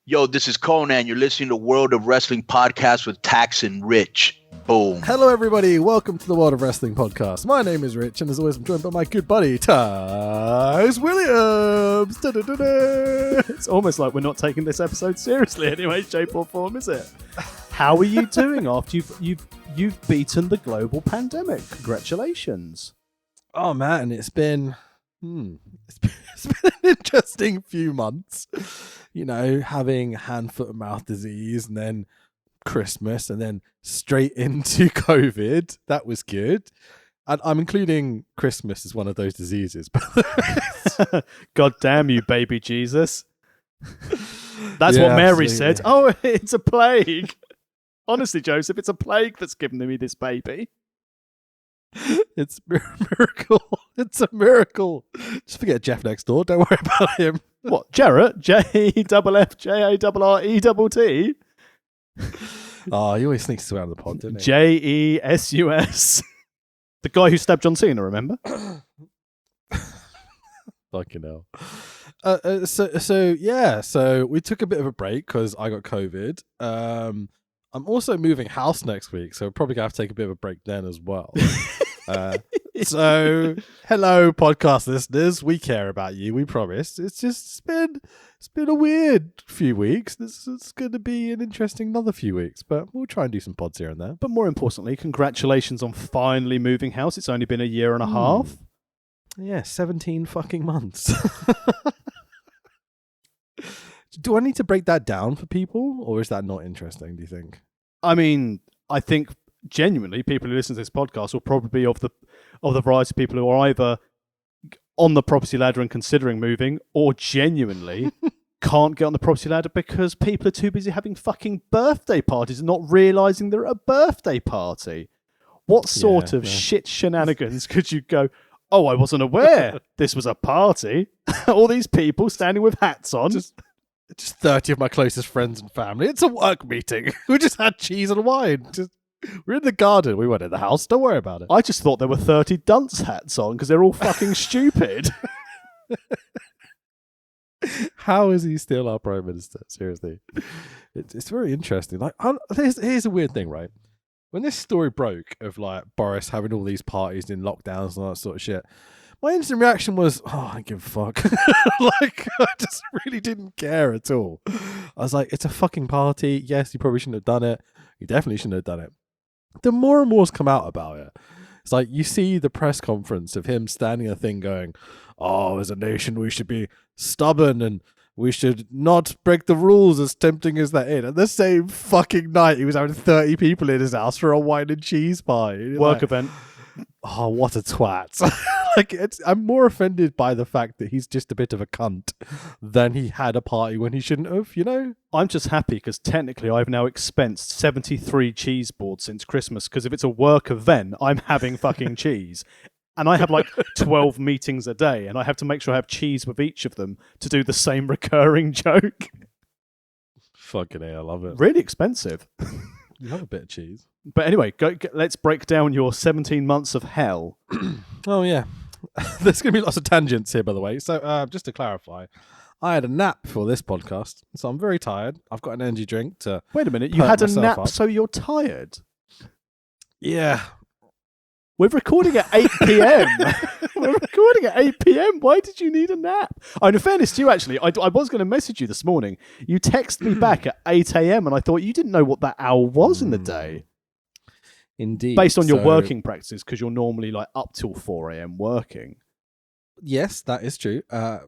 Yo, this is Conan. You're listening to World of Wrestling Podcast with Tax and Rich. Boom. Hello, everybody. Welcome to the World of Wrestling Podcast. My name is Rich, and as always, I'm joined by my good buddy, Tyce Williams. Da-da-da-da. It's almost like we're not taking this episode seriously in any shape or form, is it? How are you doing after you've beaten the global pandemic? Congratulations. Oh, man, it's been an interesting few months. You know, having hand, foot, and mouth disease, and then Christmas, and then straight into COVID. That was good. And I'm including Christmas as one of those diseases. God damn you, baby Jesus. That's what Mary absolutely said. Oh, it's a plague. Honestly, Joseph, it's a plague that's given me this baby. It's a miracle. It's a miracle. Just forget Jeff next door. Don't worry about him. What, Jarrett? J-E-F-F-J-A-R-R-E-T-T? Oh, he always sneaks around the pod, doesn't he? J-E-S-U-S. The guy who stabbed John Cena, remember? Fucking hell. So we took a bit of a break because I got COVID. I'm also moving house next week, so we're probably going to have to take a bit of a break then as well. So, hello, podcast listeners. We care about you. We promise. It's been a weird few weeks. This is going to be an interesting another few weeks, but we'll try and do some pods here and there. But more importantly, congratulations on finally moving house. It's only been a year and a half. Yeah, 17 fucking months. Do I need to break that down for people, or is that not interesting, do you think? I mean, I think genuinely people who listen to this podcast will probably be of the variety of people who are either on the property ladder and considering moving, or genuinely can't get on the property ladder because people are too busy having fucking birthday parties and not realising they're at a birthday party. What sort of shit shenanigans could you go, oh, I wasn't aware this was a party? All these people standing with hats on. Just 30 of my closest friends and family. It's a work meeting. We just had cheese and wine. We're in the garden. We weren't in the house. Don't worry about it. I just thought there were 30 dunce hats on because they're all fucking stupid. How is he still our Prime Minister? Seriously. It's very interesting. Like, here's a weird thing, right? When this story broke of like Boris having all these parties in lockdowns and all that sort of shit, my instant reaction was, oh, I don't give a fuck. Like, I just really didn't care at all. I was like, it's a fucking party. Yes, you probably shouldn't have done it. You definitely shouldn't have done it. The more and more's come out about it. It's like, you see the press conference of him standing a thing going, oh, as a nation, we should be stubborn and we should not break the rules, as tempting as that is. And the same fucking night, he was having 30 people in his house for a wine and cheese party. Work event. Oh, what a twat. Like, I'm more offended by the fact that he's just a bit of a cunt than he had a party when he shouldn't have, you know? I'm just happy because technically I've now expensed 73 cheese boards since Christmas, because if it's a work event, I'm having fucking cheese. And I have like 12 meetings a day, and I have to make sure I have cheese with each of them to do the same recurring joke. Fucking hell, I love it. Really expensive. You have a bit of cheese. But anyway, let's break down your 17 months of hell. Oh, yeah. There's going to be lots of tangents here, by the way. So just to clarify, I had a nap before this podcast, so I'm very tired. I've got an energy drink to... Wait a minute, you had a nap up. So you're tired? Yeah. We're recording at 8 p.m. We're recording at 8 p.m. Why did you need a nap? Oh, in fairness to you, actually, I was going to message you this morning. You texted me back at 8 a.m. and I thought you didn't know what that hour was in the day. Indeed. Based on your working practices, because you're normally like up till 4 a.m. working. Yes, that is true.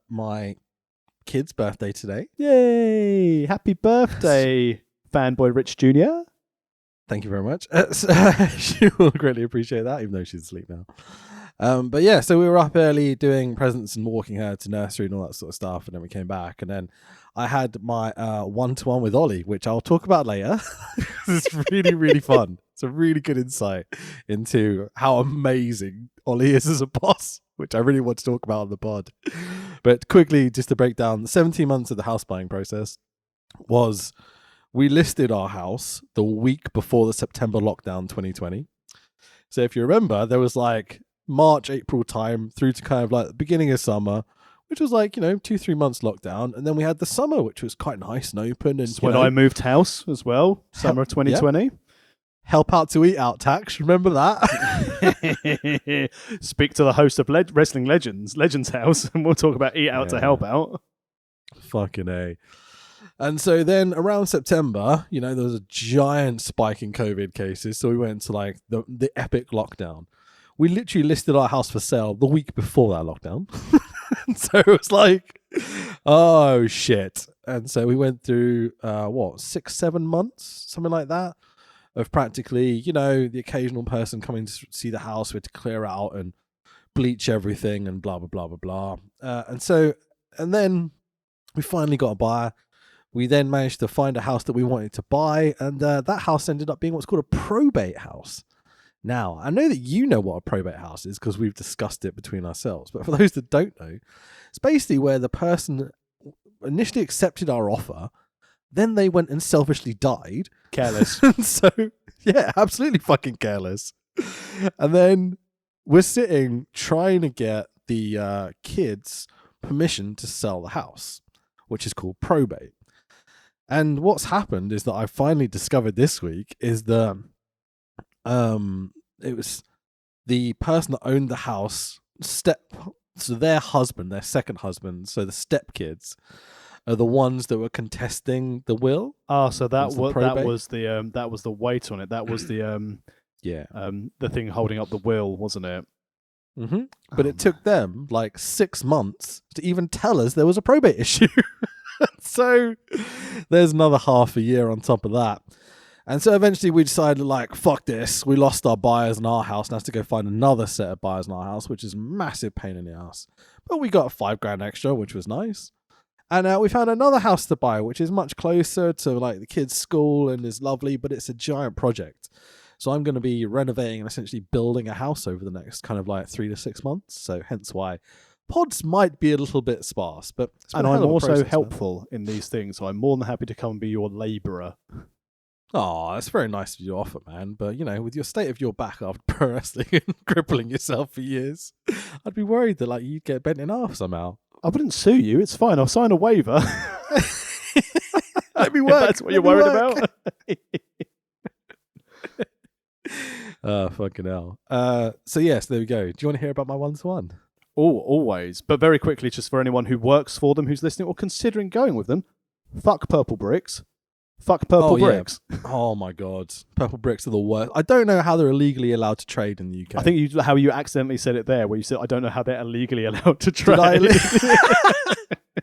My kid's birthday today. Yay! Happy birthday, fanboy Rich Jr. Thank you very much. She will greatly appreciate that, even though she's asleep now. But yeah, so we were up early doing presents and walking her to nursery and all that sort of stuff, and then we came back, and then I had my one-to-one with Ollie, which I'll talk about later. It's really, really fun. It's a really good insight into how amazing Ollie is as a boss, which I really want to talk about on the pod. But quickly, just to break down, the 17 months of the house buying process was, we listed our house the week before the September lockdown 2020. So if you remember, there was like March, April time through to kind of like the beginning of summer which was like, 2-3 months lockdown. And then we had the summer, which was quite nice and open. And That's when I moved house as well, summer of 2020. Help out to eat out tax. Remember that? Speak to the host of Wrestling Legends House, and we'll talk about eat out to help out. Fucking A. And so then around September, there was a giant spike in COVID cases. So we went to like the epic lockdown. We literally listed our house for sale the week before that lockdown. So it was like, oh shit. And so we went through, 6-7 months, something like that, of practically, the occasional person coming to see the house. We had to clear out and bleach everything and blah, blah, blah, blah, blah. And then we finally got a buyer. We then managed to find a house that we wanted to buy, and that house ended up being what's called a probate house. Now, I know that you know what a probate house is because we've discussed it between ourselves, but for those that don't know, it's basically where the person initially accepted our offer, then they went and selfishly died. Careless. So, yeah, absolutely fucking careless. And then we're sitting trying to get the kids permission to sell the house, which is called probate. And what's happened is that I finally discovered this week is that it was the person that owned the house, so their husband, their second husband, so the stepkids are the ones that were contesting the will. Oh, so that was the weight on it. That was the the thing holding up the will, wasn't it? Mm-hmm. But it took them like 6 months to even tell us there was a probate issue. So there's another half a year on top of that. And so eventually we decided, like, fuck this. We lost our buyers in our house and have to go find another set of buyers in our house, which is a massive pain in the ass. But we got $5,000 extra, which was nice. And we found another house to buy, which is much closer to like the kids' school and is lovely, but it's a giant project. So I'm going to be renovating and essentially building a house over the next kind of like 3 to 6 months. So hence why pods might be a little bit sparse, but and I'm also helpful in these things, so I'm more than happy to come and be your labourer. Oh, that's very nice of you to offer, man. But with your state of your back after pro wrestling and crippling yourself for years, I'd be worried that like you'd get bent in half somehow. I wouldn't sue you. It's fine. I'll sign a waiver. Let me work. That's what you're worried about. Fucking hell. So yes, there we go. Do you want to hear about my 1-to-1? Oh, always. But very quickly, just for anyone who works for them, who's listening or considering going with them, fuck Purple Bricks. Fuck Purple Bricks. Yeah. Oh my God. Purple Bricks are the worst. I don't know how they're illegally allowed to trade in the UK. I think how you accidentally said it there, where you said, I don't know how they're illegally allowed to trade.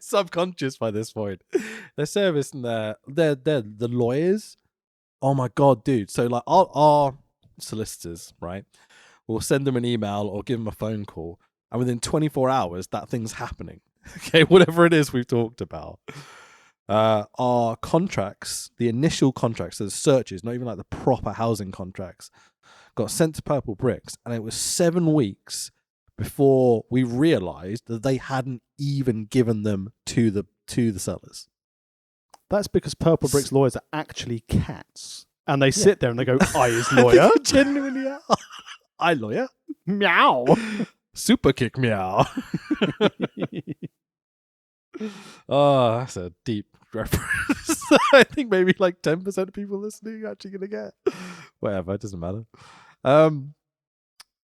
Subconscious by this point. Their service and they're the lawyers. Oh my God, dude. So like our solicitors, right? We'll send them an email or give them a phone call. And within 24 hours, that thing's happening. Okay, whatever it is we've talked about. Our contracts, the initial contracts, so the searches, not even like the proper housing contracts, got sent to Purple Bricks. And it was 7 weeks before we realized that they hadn't even given them to the sellers. That's because Purple Bricks lawyers are actually cats. And they sit there and they go, I is lawyer. Genuinely are. I lawyer. Meow. Super kick meow. Oh, that's a deep reference. I think maybe like 10% of people listening are actually going to get. Whatever, it doesn't matter.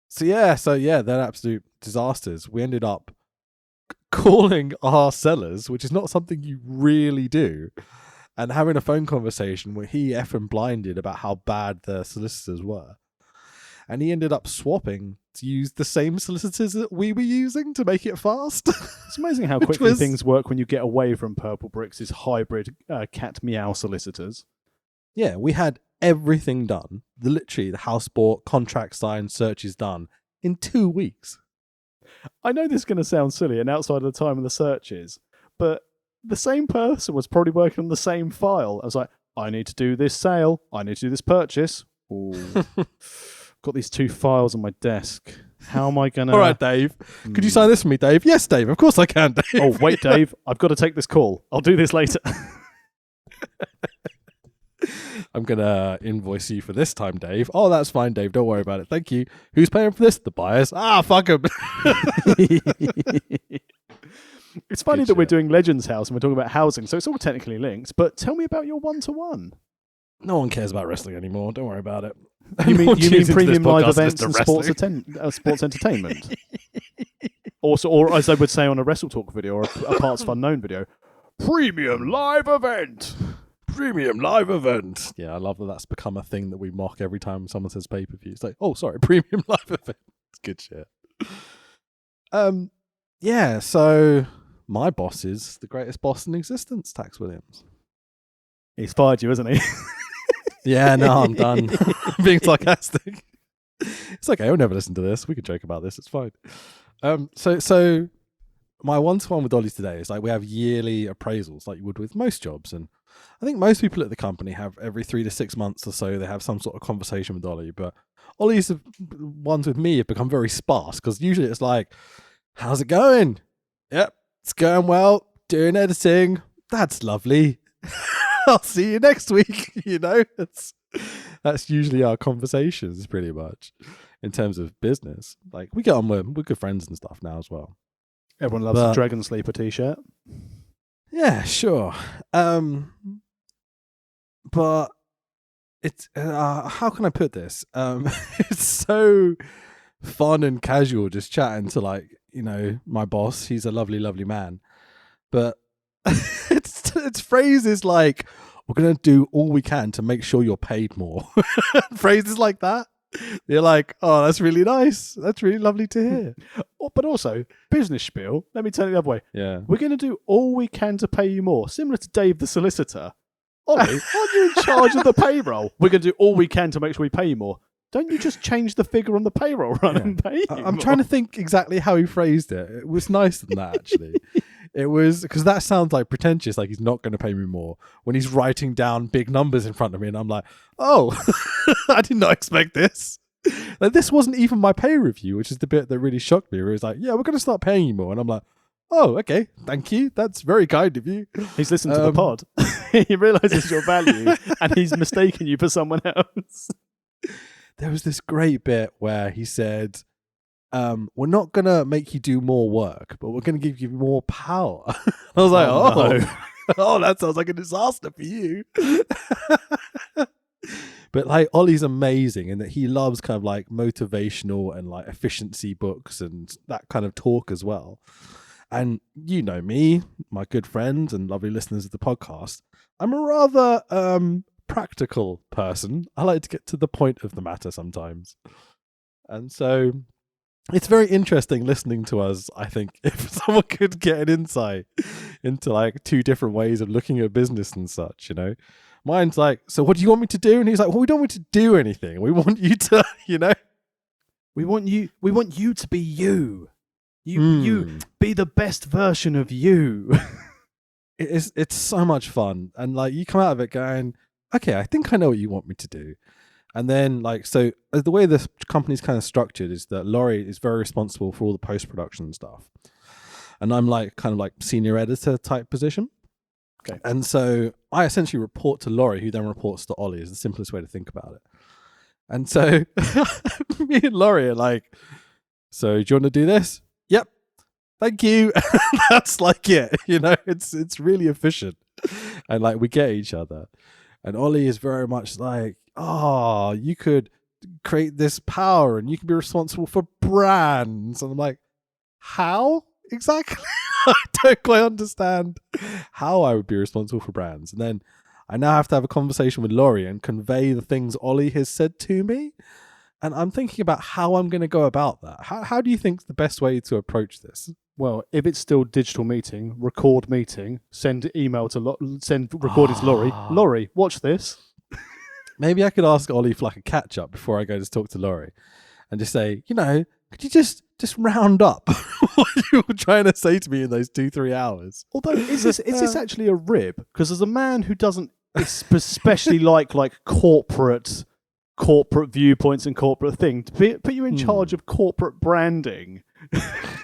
So yeah, they're absolute disasters. We ended up calling our sellers, which is not something you really do, and having a phone conversation where he effing blinded about how bad the solicitors were. And he ended up swapping to use the same solicitors that we were using to make it fast. It's amazing how quickly things work when you get away from Purple Bricks' hybrid cat meow solicitors. Yeah, we had everything done. Literally, the house bought, contract signed, searches done in 2 weeks. I know this is going to sound silly and outside of the time of the searches, but the same person was probably working on the same file. I was like, I need to do this sale. I need to do this purchase. Ooh. Got these 2 files on my desk. How am I going to... All right, Dave. Could you sign this for me, Dave? Yes, Dave. Of course I can, Dave. Oh, wait, Dave. I've got to take this call. I'll do this later. I'm going to invoice you for this time, Dave. Oh, that's fine, Dave. Don't worry about it. Thank you. Who's paying for this? The buyers. Ah, fuck them. It's funny Good that we're shit. doing Legends House and we're talking about housing, so it's all technically linked. But tell me about your 1-to-1. No one cares about wrestling anymore. Don't worry about it. You No one mean tunes into this premium live podcast to events listen and to sports wrestling. sports entertainment? Or as I would say on a Wrestle Talk video or a Parts of Unknown video, premium live event. Premium live event. Yeah, I love that that's become a thing that we mock every time someone says pay-per-view. It's like, oh, sorry, premium live event. It's good shit. Yeah, so my boss is the greatest boss in existence, Tax Williams. He's fired you, isn't he? Yeah, no, I'm done. Being sarcastic. It's okay, I'll never listen to this. We could joke about this, it's fine. So my 1-to-1 with Ollie today is like we have yearly appraisals like you would with most jobs, and I think most people at the company have every 3 to 6 months or so they have some sort of conversation with Ollie, but Ollie's ones with me have become very sparse because usually it's like, how's it going? Yep, it's going well, doing editing, that's lovely. I'll see you next week. That's usually our conversations pretty much in terms of business. Like we get on we're good friends and stuff now as well. Everyone loves a Dragon Sleeper t-shirt. Yeah, sure. But it's how can I put this? It's so fun and casual just chatting to like, my boss. He's a lovely, lovely man. But it's phrases like, we're going to do all we can to make sure you're paid more. Phrases like that. You're like, oh, that's really nice. That's really lovely to hear. But also, business spiel, let me tell you the other way. Yeah. We're going to do all we can to pay you more. Similar to Dave the solicitor. Ollie, aren't you in charge of the payroll? We're going to do all we can to make sure we pay you more. Don't you just change the figure on the payroll run and pay you I'm more? trying to think exactly how he phrased it. It was nicer than that, actually. It was, because that sounds like pretentious, like he's not going to pay me more when he's writing down big numbers in front of me. And I'm like, oh, I did not expect this. Like, this wasn't even my pay review, which is the bit that really shocked me, where he's like, yeah, we're going to start paying you more. And I'm like, oh, okay, thank you. That's very kind of you. He's listened to the pod. He realizes your value and he's mistaken you for someone else. There was this great bit where he said, we're not going to make you do more work, but we're going to give you more power. I was like, oh, that sounds like a disaster for you. But like Ollie's amazing in that he loves kind of like motivational and like efficiency books and that kind of talk as well. And you know me, my good friend and lovely listeners of the podcast, I'm a rather practical person. I like to get to the point of the matter sometimes. And so it's very interesting listening to us. I think if someone could get an insight into like two different ways of looking at business and such, mine's like, so what do you want me to do? And he's like, well, we don't want you to do anything. We want you to, we want you to be you. You be the best version of you. It's so much fun. And like you come out of it going, okay, I think I know what you want me to do. And then like, so the way this company's kind of structured is that Laurie is very responsible for all the post-production stuff. And I'm like kind of like senior editor type position. Okay. And so I essentially report to Laurie, who then reports to Ollie, is the simplest way to think about it. And so me and Laurie are like, so do you want to do this? Yep. Thank you. That's like it. It's really efficient. And like we get each other. And Ollie is very much like, oh, you could create this power and you can be responsible for brands. And I'm like, how exactly? I don't quite understand how I would be responsible for brands. And then I now have to have a conversation with Laurie and convey the things Ollie has said to me. And I'm thinking about how I'm going to go about that. How do you think is the best way to approach this? Well, if it's still digital meeting, record meeting, send email to send recording to Laurie. Laurie, watch this. Maybe I could ask Ollie for like a catch up before I go to talk to Laurie, and just say, could you just round up what you were trying to say to me in those 2-3 hours? Although, is this actually a rib? Because as a man who doesn't especially like corporate viewpoints and corporate thing, to put you in charge of corporate branding,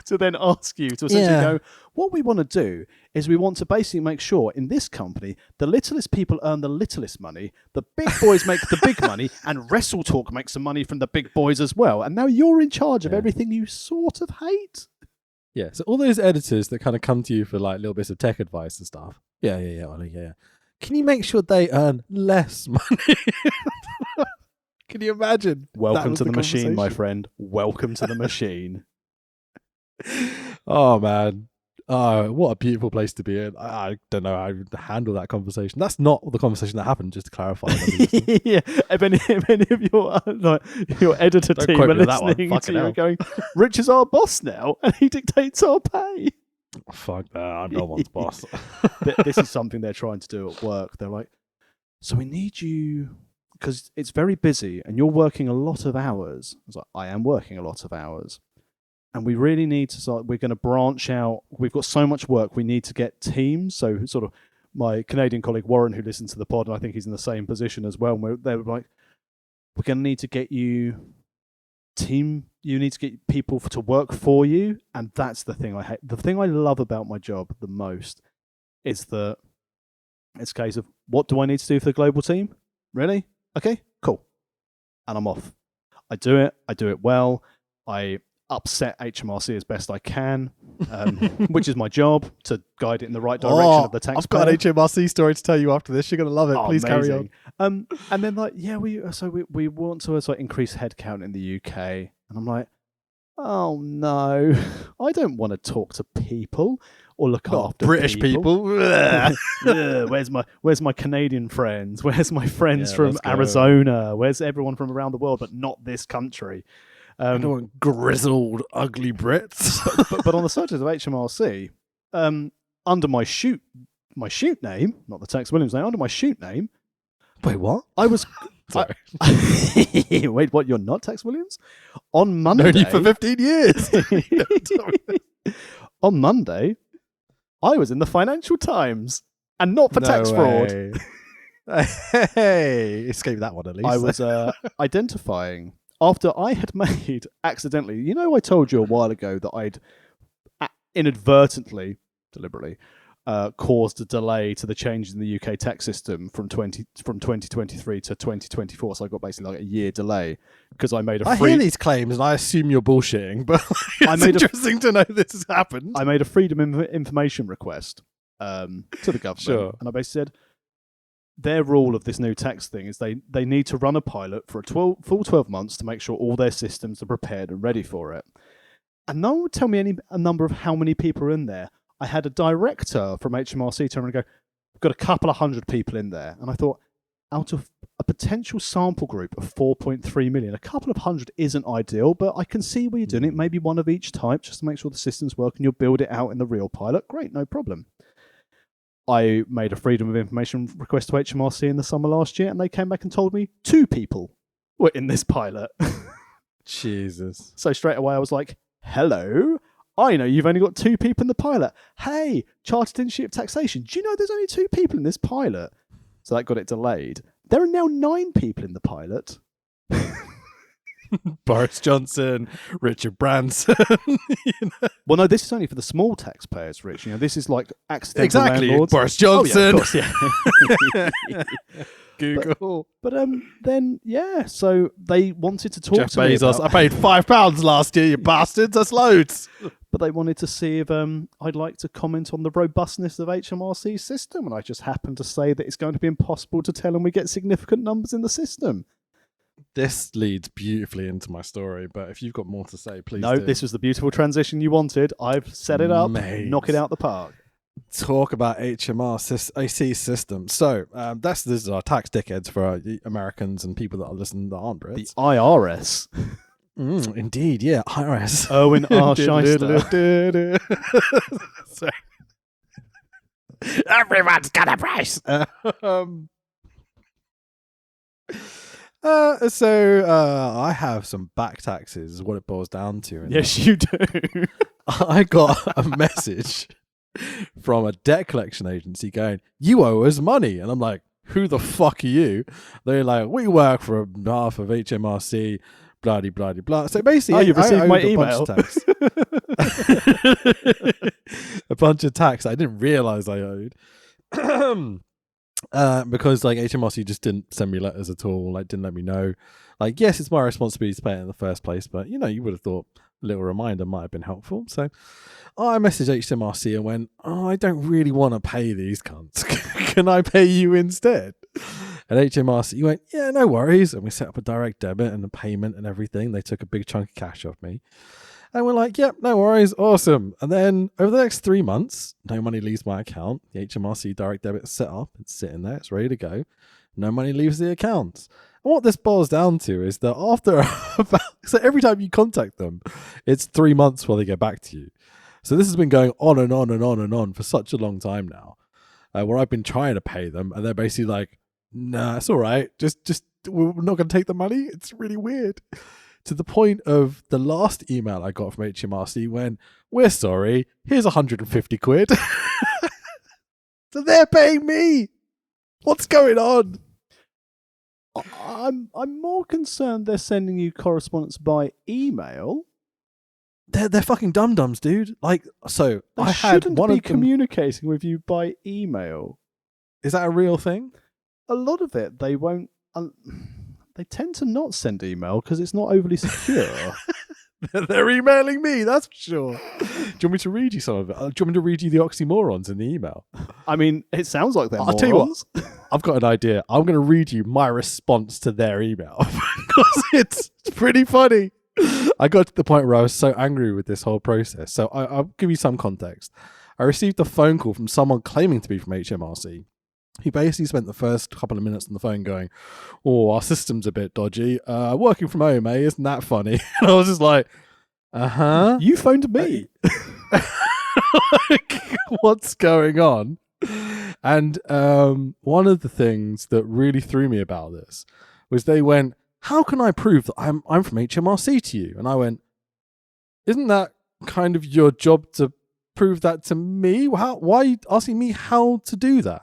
to then ask you to essentially go, what we want to do is we want to basically make sure in this company, the littlest people earn the littlest money, the big boys make the big money, and Wrestle Talk makes some money from the big boys as well. And now you're in charge of everything you sort of hate. Yeah, so all those editors that kind of come to you for like little bits of tech advice and stuff. Yeah. Ollie, yeah. Can you make sure they earn less money? Can you imagine? Welcome to the machine, my friend. Welcome to the machine. Oh, man. Oh, what a beautiful place to be in. I don't know how to handle that conversation. That's not the conversation that happened, just to clarify. Yeah, if any of your editor Don't team quote are me on that one. listening to Fucking you hell. going, Rich is our boss now, and he dictates our pay. Fuck that. I'm no one's boss. This is something they're trying to do at work. They're like, so we need you, because it's very busy, and you're working a lot of hours. I was like, I am working a lot of hours. And we really need to start, we're going to branch out. We've got so much work. We need to get teams. So sort of my Canadian colleague Warren, who listens to the pod, and I think he's in the same position as well. And they were like, we're going to need to get you you need to get people to work for you. And that's the thing I hate. The thing I love about my job the most is that it's a case of, what do I need to do for the global team? Really? Okay, cool. And I'm off. I do it well. I upset HMRC as best I can, which is my job, to guide it in the right direction of the taxpayer. I've got an HMRC story to tell you after this. You're going to love it. Please carry on. And then like, yeah, we want to like increase headcount in the UK. And I'm like, oh no, I don't want to talk to people or look after British people. Where's my Canadian friends? Where's my friends from let's go. Arizona? Where's everyone from around the world, but not this country? I don't want grizzled, ugly Brits. but on the subject of HMRC, under my shoot name, not the Tex Williams name, under my shoot name. Wait, what? I was. Sorry. Wait, what? You're not Tex Williams? On Monday. Known you for 15 years. On Monday, I was in the Financial Times, and not for tax fraud. Hey, escape that one at least. I was identifying. After I had made accidentally, I told you a while ago that I'd inadvertently, deliberately, caused a delay to the changes in the UK tax system from 2023 to 2024. So I got basically like a year delay because I made a I hear these claims and I assume you're bullshitting, but it's interesting to know this has happened. I made a freedom of information request to the government, Sure. and I basically said, their rule of this new tax thing is they need to run a pilot for full 12 months to make sure all their systems are prepared and ready for it. And no one would tell me a number of how many people are in there. I had a director from HMRC turn around and go, we've got a couple of hundred people in there. And I thought, out of a potential sample group of 4.3 million, a couple of hundred isn't ideal, but I can see where you're doing it. Maybe one of each type just to make sure the systems work and you'll build it out in the real pilot. Great, no problem. I made a freedom of information request to HMRC in the summer last year, and they came back and told me 2 people were in this pilot. Jesus. So straight away I was like, hello, I know you've only got 2 people in the pilot. Hey, Chartered Institute of Taxation, do you know there's only 2 people in this pilot? So that got it delayed. There are now 9 people in the pilot. Boris Johnson, Richard Branson. Well, no, this is only for the small taxpayers, Rich. This is like accidental Exactly. landlords. Boris Johnson. Oh, yeah, of course, yeah. Google. But then, yeah, so they wanted to talk Jeff to me Bezos. about, I paid £5 last year, you bastards. That's loads. but they wanted to see if I'd like to comment on the robustness of HMRC's system, and I just happened to say that it's going to be impossible to tell, and we get significant numbers in the system. This leads beautifully into my story, but if you've got more to say, please No, do. this was the beautiful transition you wanted. I've set it up. Mate. Knock it out the park. Talk about HMRC system. So this is our tax dickheads for our Americans and people that are listening that aren't Brits. The IRS. Indeed, yeah, IRS. Owen R. Shyster. Sorry. Everyone's got a price. I have some back taxes, is what it boils down to. Yes, you do. I got a message from a debt collection agency going, you owe us money. And I'm like, who the fuck are you? They're like, we work for behalf of HMRC, blah, blah, blah, blah. So basically, you've received my email. A bunch of tax I didn't realize I owed. Because like HMRC just didn't send me letters at all, like didn't let me know. Like, yes, it's my responsibility to pay it in the first place, but you would have thought little reminder might have been helpful. So I messaged HMRC and went, I don't really want to pay these cunts. Can I pay you instead? And HMRC went, yeah, no worries. And we set up a direct debit and a payment and everything. They took a big chunk of cash off me. And we're like, yep, no worries, awesome. And then over the next 3 months, no money leaves my account. The HMRC direct debit is set up. It's sitting there. It's ready to go. No money leaves the account. And what this boils down to is that after so every time you contact them, it's 3 months before they get back to you. So this has been going on and on and on and on for such a long time now, where I've been trying to pay them, and they're basically like, nah, it's all right. Just we're not going to take the money. It's really weird. To the point of the last email I got from HMRC when, we're sorry, here's 150 quid. So they're paying me. What's going on? I'm more concerned they're sending you correspondence by email. They're fucking dum-dums, dude. Like, so They I had shouldn't one be of them. communicating with you by email. Is that a real thing? A lot of it, they won't. They tend to not send email because it's not overly secure. They're emailing me, that's for sure. Do you want me to read you some of it? Do you want me to read you the oxymorons in the email? I mean, it sounds like they're I'll tell you what. morons. I've got an idea. I'm going to read you my response to their email because it's pretty funny. I got to the point where I was so angry with this whole process. So I'll give you some context. I received a phone call from someone claiming to be from HMRC. He basically spent the first couple of minutes on the phone going, oh, our system's a bit dodgy. Working from home, isn't that funny? And I was just like, uh-huh. You phoned me. Like, what's going on? And one of the things that really threw me about this was they went, how can I prove that I'm from HMRC to you? And I went, isn't that kind of your job to prove that to me? Why are you asking me how to do that?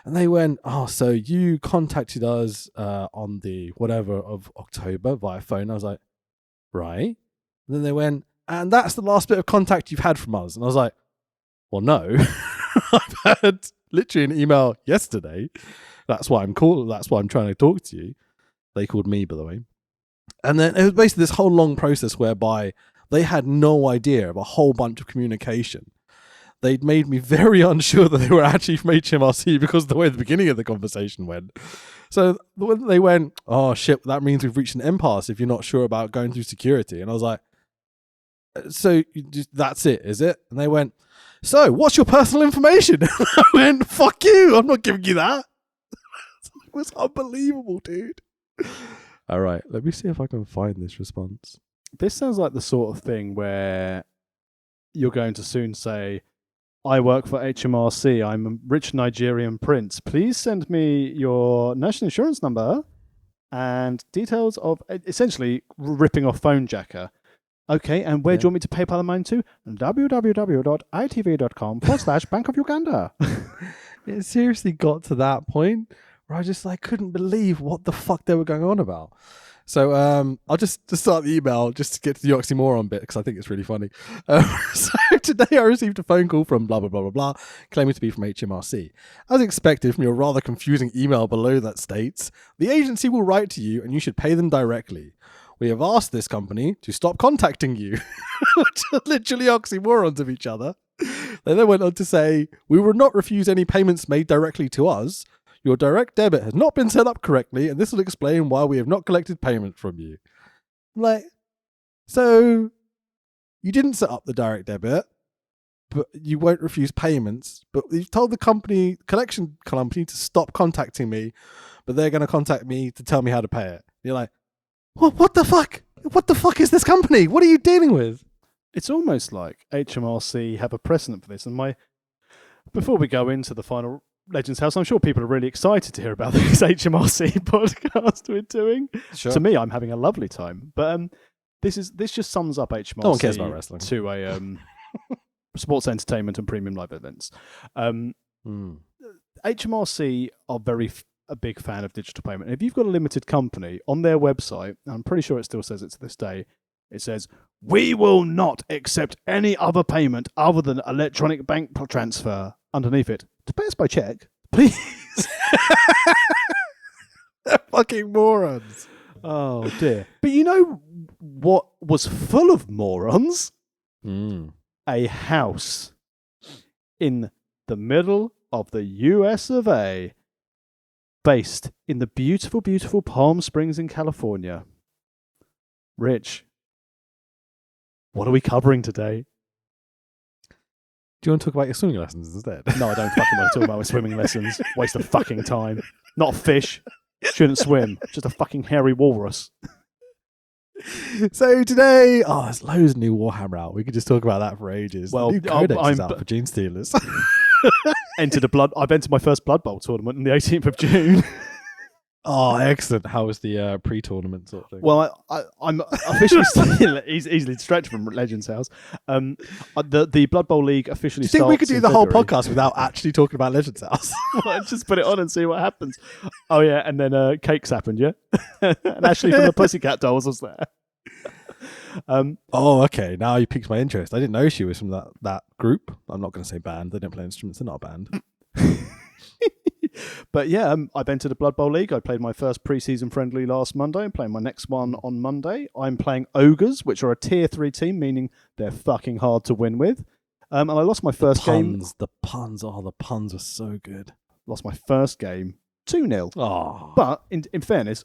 And they went, oh, so you contacted us on the whatever of October via phone. I was like, right. And then they went, and that's the last bit of contact you've had from us. And I was like, well, no. I've had literally an email yesterday. That's why I'm calling. That's why I'm trying to talk to you. They called me, by the way. And then it was basically this whole long process whereby they had no idea of a whole bunch of communication. They'd made me very unsure that they were actually from HMRC because of the way the beginning of the conversation went. So when they went, oh shit, that means we've reached an impasse if you're not sure about going through security. And I was like, so that's it, is it? And they went, so what's your personal information? And I went, fuck you, I'm not giving you that. It was unbelievable, dude. All right, let me see if I can find this response. This sounds like the sort of thing where you're going to soon say, I work for HMRC. I'm a rich Nigerian prince. Please send me your national insurance number and details of essentially ripping off phone jacker. Okay, and where do you want me to PayPal the money to? www.itv.com/Bank of Uganda. It seriously got to that point where I just couldn't believe what the fuck they were going on about. So I'll just start the email just to get to the oxymoron bit because I think it's really funny. So today I received a phone call from blah, blah, blah, blah, blah, claiming to be from HMRC. As expected from your rather confusing email below that states, the agency will write to you and you should pay them directly. We have asked this company to stop contacting you, which are literally oxymorons of each other. They then went on to say, we will not refuse any payments made directly to us. Your direct debit has not been set up correctly, and this will explain why we have not collected payment from you. I'm so you didn't set up the direct debit, but you won't refuse payments. But you've told the collection company to stop contacting me, but they're going to contact me to tell me how to pay it. You're like, what the fuck? What the fuck is this company? What are you dealing with? It's almost like HMRC have a precedent for this. And before we go into the final Legends House, I'm sure people are really excited to hear about this HMRC podcast we're doing. Sure. To me, I'm having a lovely time. But this just sums up HMRC no one cares about wrestling. To a sports entertainment and premium live events. HMRC are a big fan of digital payment. And if you've got a limited company on their website, I'm pretty sure it still says it to this day, it says, we will not accept any other payment other than electronic bank transfer. Underneath it, to pay us by check, please. They're fucking morons. Oh dear. But you know what was full of morons? A house in the middle of the US of A, based in the beautiful, beautiful Palm Springs in California. Rich, what are we covering today? Do you want to talk about your swimming lessons instead? No, I don't fucking want to talk about my swimming lessons. Waste of fucking time. Not a fish. Shouldn't swim. Just a fucking hairy walrus. So today, there's loads of new Warhammer out. We could just talk about that for ages. Well, the new Codex I'm is out for Gene Stealers. I've entered my first Blood Bowl tournament on the 18th of June. Oh, excellent. How was the pre-tournament sort of thing? Well, I'm officially still easily distracted from Legends House. The Blood Bowl League officially starts. Do you think we could do the whole February. podcast without actually talking about Legends House? Well, just put it on and see what happens. Oh, yeah, and then cakes happened, yeah? And Ashley from the Pussycat Dolls was there. Okay. Now you piqued my interest. I didn't know she was from that group. I'm not going to say band. They don't play instruments. They're not a band. But yeah, I've entered a Blood Bowl League. I played my first pre-season friendly last Monday. I'm playing my next one on Monday. I'm playing Ogres, which are a tier 3 team, meaning they're fucking hard to win with. And I lost my first game. The puns were so good. Lost my first game 2-0. Oh. But in fairness,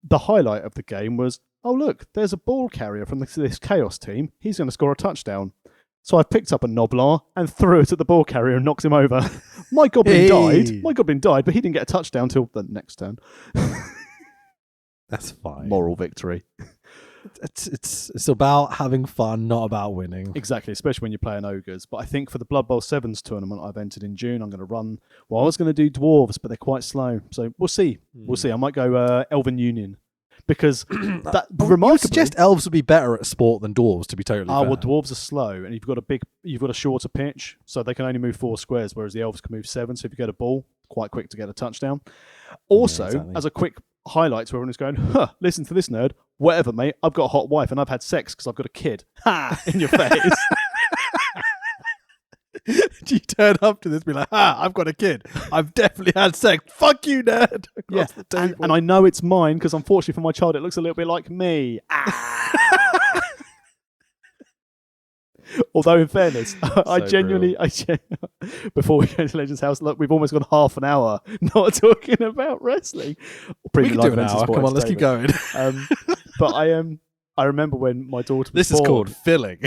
the highlight of the game was, oh look, there's a ball carrier from this Chaos team. He's going to score a touchdown. So I picked up a Noblar and threw it at the ball carrier and knocked him over. My Goblin died. My Goblin died, but he didn't get a touchdown till the next turn. That's fine. Moral victory. It's about having fun, not about winning. Exactly, especially when you're playing Ogres. But I think for the Blood Bowl Sevens tournament I've entered in June, I'm going to run. Well, I was going to do Dwarves, but they're quite slow. So we'll see. We'll see. I might go Elven Union. Because remarkably, suggest elves would be better at sport than dwarves, to be totally fair. Well, dwarves are slow, and you've got a shorter pitch, so they can only move 4 squares, whereas the elves can move 7. So if you get a ball, quite quick to get a touchdown. Also, exactly. As a quick highlight to everyone who's going, listen to this nerd. Whatever, mate. I've got a hot wife, and I've had sex because I've got a kid. Ha! In your face. Do you turn up to this and be like, I've got a kid. I've definitely had sex. Fuck you, nerd. Yeah, and I know it's mine because unfortunately for my child, it looks a little bit like me. Although in fairness, I genuinely, before we go to Legends House, look, we've almost gone half an hour not talking about wrestling. We can do an hour. Come on, let's keep going. But I remember when my daughter was This is called filling.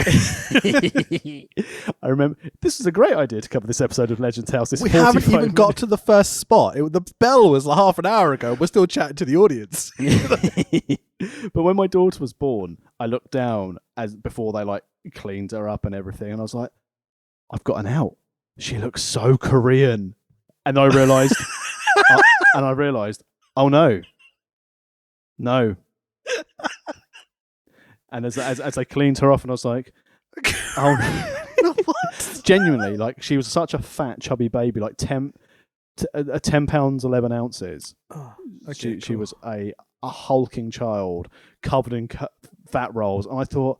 I remember this was a great idea to cover this episode of Legends House. We haven't even got to the first spot. The bell was like half an hour ago. We're still chatting to the audience. But when my daughter was born, I looked down before they cleaned her up and everything, and I was like, I've got an out. She looks so Korean, and I realised, oh no. And as I cleaned her off, and I was like, oh no. Genuinely, she was such a fat, chubby baby, 10 pounds 11 ounces. Oh, okay, She was a hulking child covered in fat rolls, and I thought,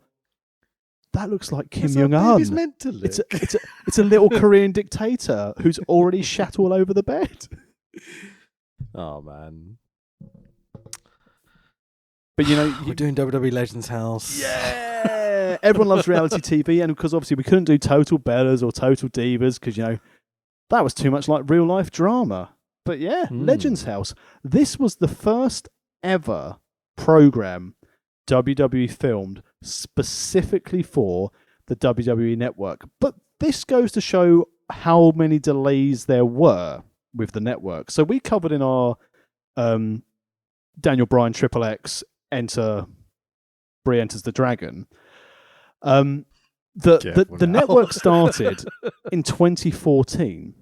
that looks like Kim Jong Un. It's meant to look. It's a little Korean dictator who's already shat all over the bed. Oh man. But we're doing WWE Legends House. Yeah, everyone loves reality TV, and because obviously we couldn't do Total Bellas or Total Divas because that was too much like real life drama. But yeah, Legends House. This was the first ever program WWE filmed specifically for the WWE Network. But this goes to show how many delays there were with the network. So we covered in our Daniel Bryan Triple X Enter Brie Enters the Dragon. The network started in 2014.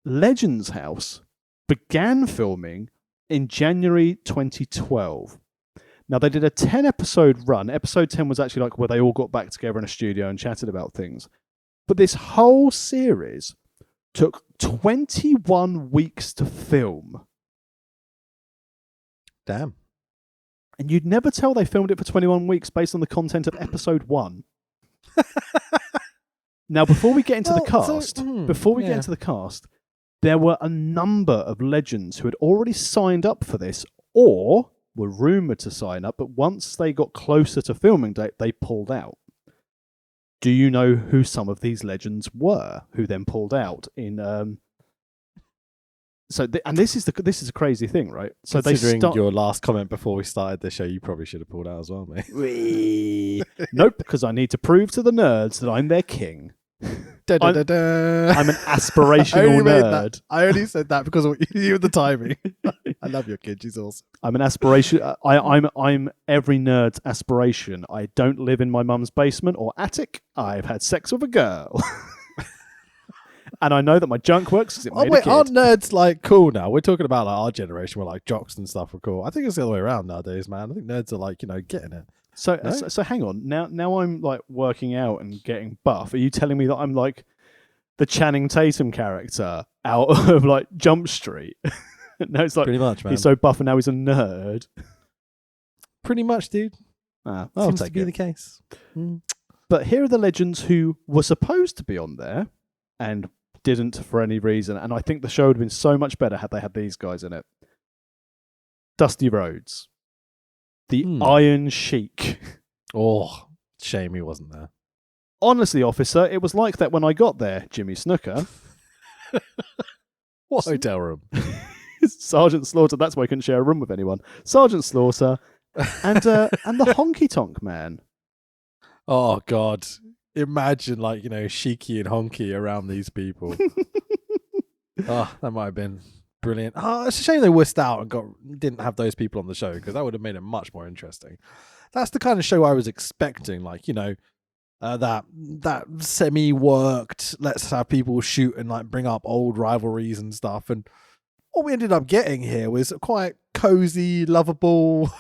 Legends House began filming in January 2012. Now, they did a 10-episode run. Episode 10 was actually where they all got back together in a studio and chatted about things. But this whole series took 21 weeks to film. Damn. And you'd never tell they filmed it for 21 weeks based on the content of episode 1. Now, before we get into the cast, there were a number of legends who had already signed up for this or were rumoured to sign up, but once they got closer to filming date, they pulled out. Do you know who some of these legends were who then pulled out in? This is a crazy thing, right? So considering your last comment before we started the show, you probably should have pulled out as well, mate. Nope, because I need to prove to the nerds that I'm their king. I'm an aspirational nerd. I only said that because of you and the timing. I love your kid. She's awesome. I'm an aspiration. I'm every nerd's aspiration. I don't live in my mum's basement or attic. I've had sex with a girl. And I know that my junk works because it made a kid. Aren't nerds like cool now? We're talking about like our generation where like jocks and stuff are cool. I think it's the other way around nowadays, man. I think nerds are like, getting it. So hang on. Now I'm like working out and getting buff. Are you telling me that I'm like the Channing Tatum character out of like Jump Street? No, it's like pretty much, man. He's so buff and now he's a nerd. Pretty much, dude. I'll Seems to be the case. But here are the legends who were supposed to be on there and didn't for any reason. And I think the show would have been so much better had they had these guys in it. Dusty Rhodes. The Iron Sheik. Oh, shame he wasn't there. Honestly, officer, it was like that when I got there, Jimmy Snooker. What hotel room? Sergeant Slaughter, that's why I couldn't share a room with anyone. Sergeant Slaughter and the Honky Tonk Man. Oh, God. Imagine, like, Sheiky and Honky around these people. Oh, that might have been brilliant. Oh, it's a shame they wussed out and didn't have those people on the show, because that would have made it much more interesting. That's the kind of show I was expecting, like, that semi-worked, let's have people shoot and like bring up old rivalries and stuff. And what we ended up getting here was quite cozy, lovable.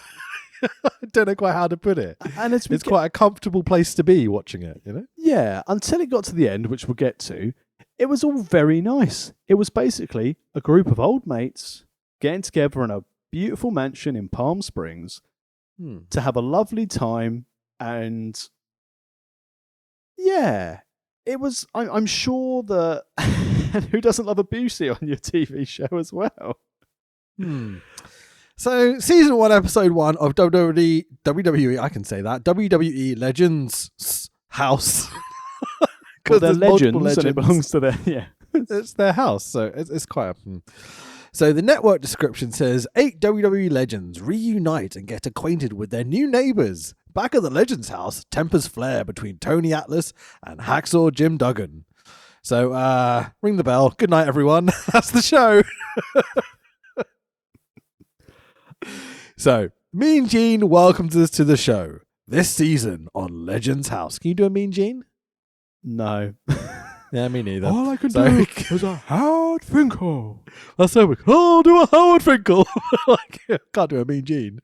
I don't know quite how to put it. And it's quite a comfortable place to be watching it, Yeah, until it got to the end, which we'll get to, it was all very nice. It was basically a group of old mates getting together in a beautiful mansion in Palm Springs to have a lovely time. And yeah, it was, I'm sure that who doesn't love a Busey on your TV show as well? So, season 1, episode 1 of WWE, I can say that, WWE Legends House. Because they're legends and it belongs to their, it's their house, so it's quite a... So, the network description says, 8 WWE legends reunite and get acquainted with their new neighbors. Back at the Legends House, tempers flare between Tony Atlas and Hacksaw Jim Duggan. So, ring the bell. Good night, everyone. That's the show. So, Mean Gene welcomes us to the show this season on Legends House. Can you do a Mean Gene? No. Yeah, me neither. All I can do is a Howard Finkel. That's so weak. I'll do a Howard Finkel. Can't do a Mean Gene.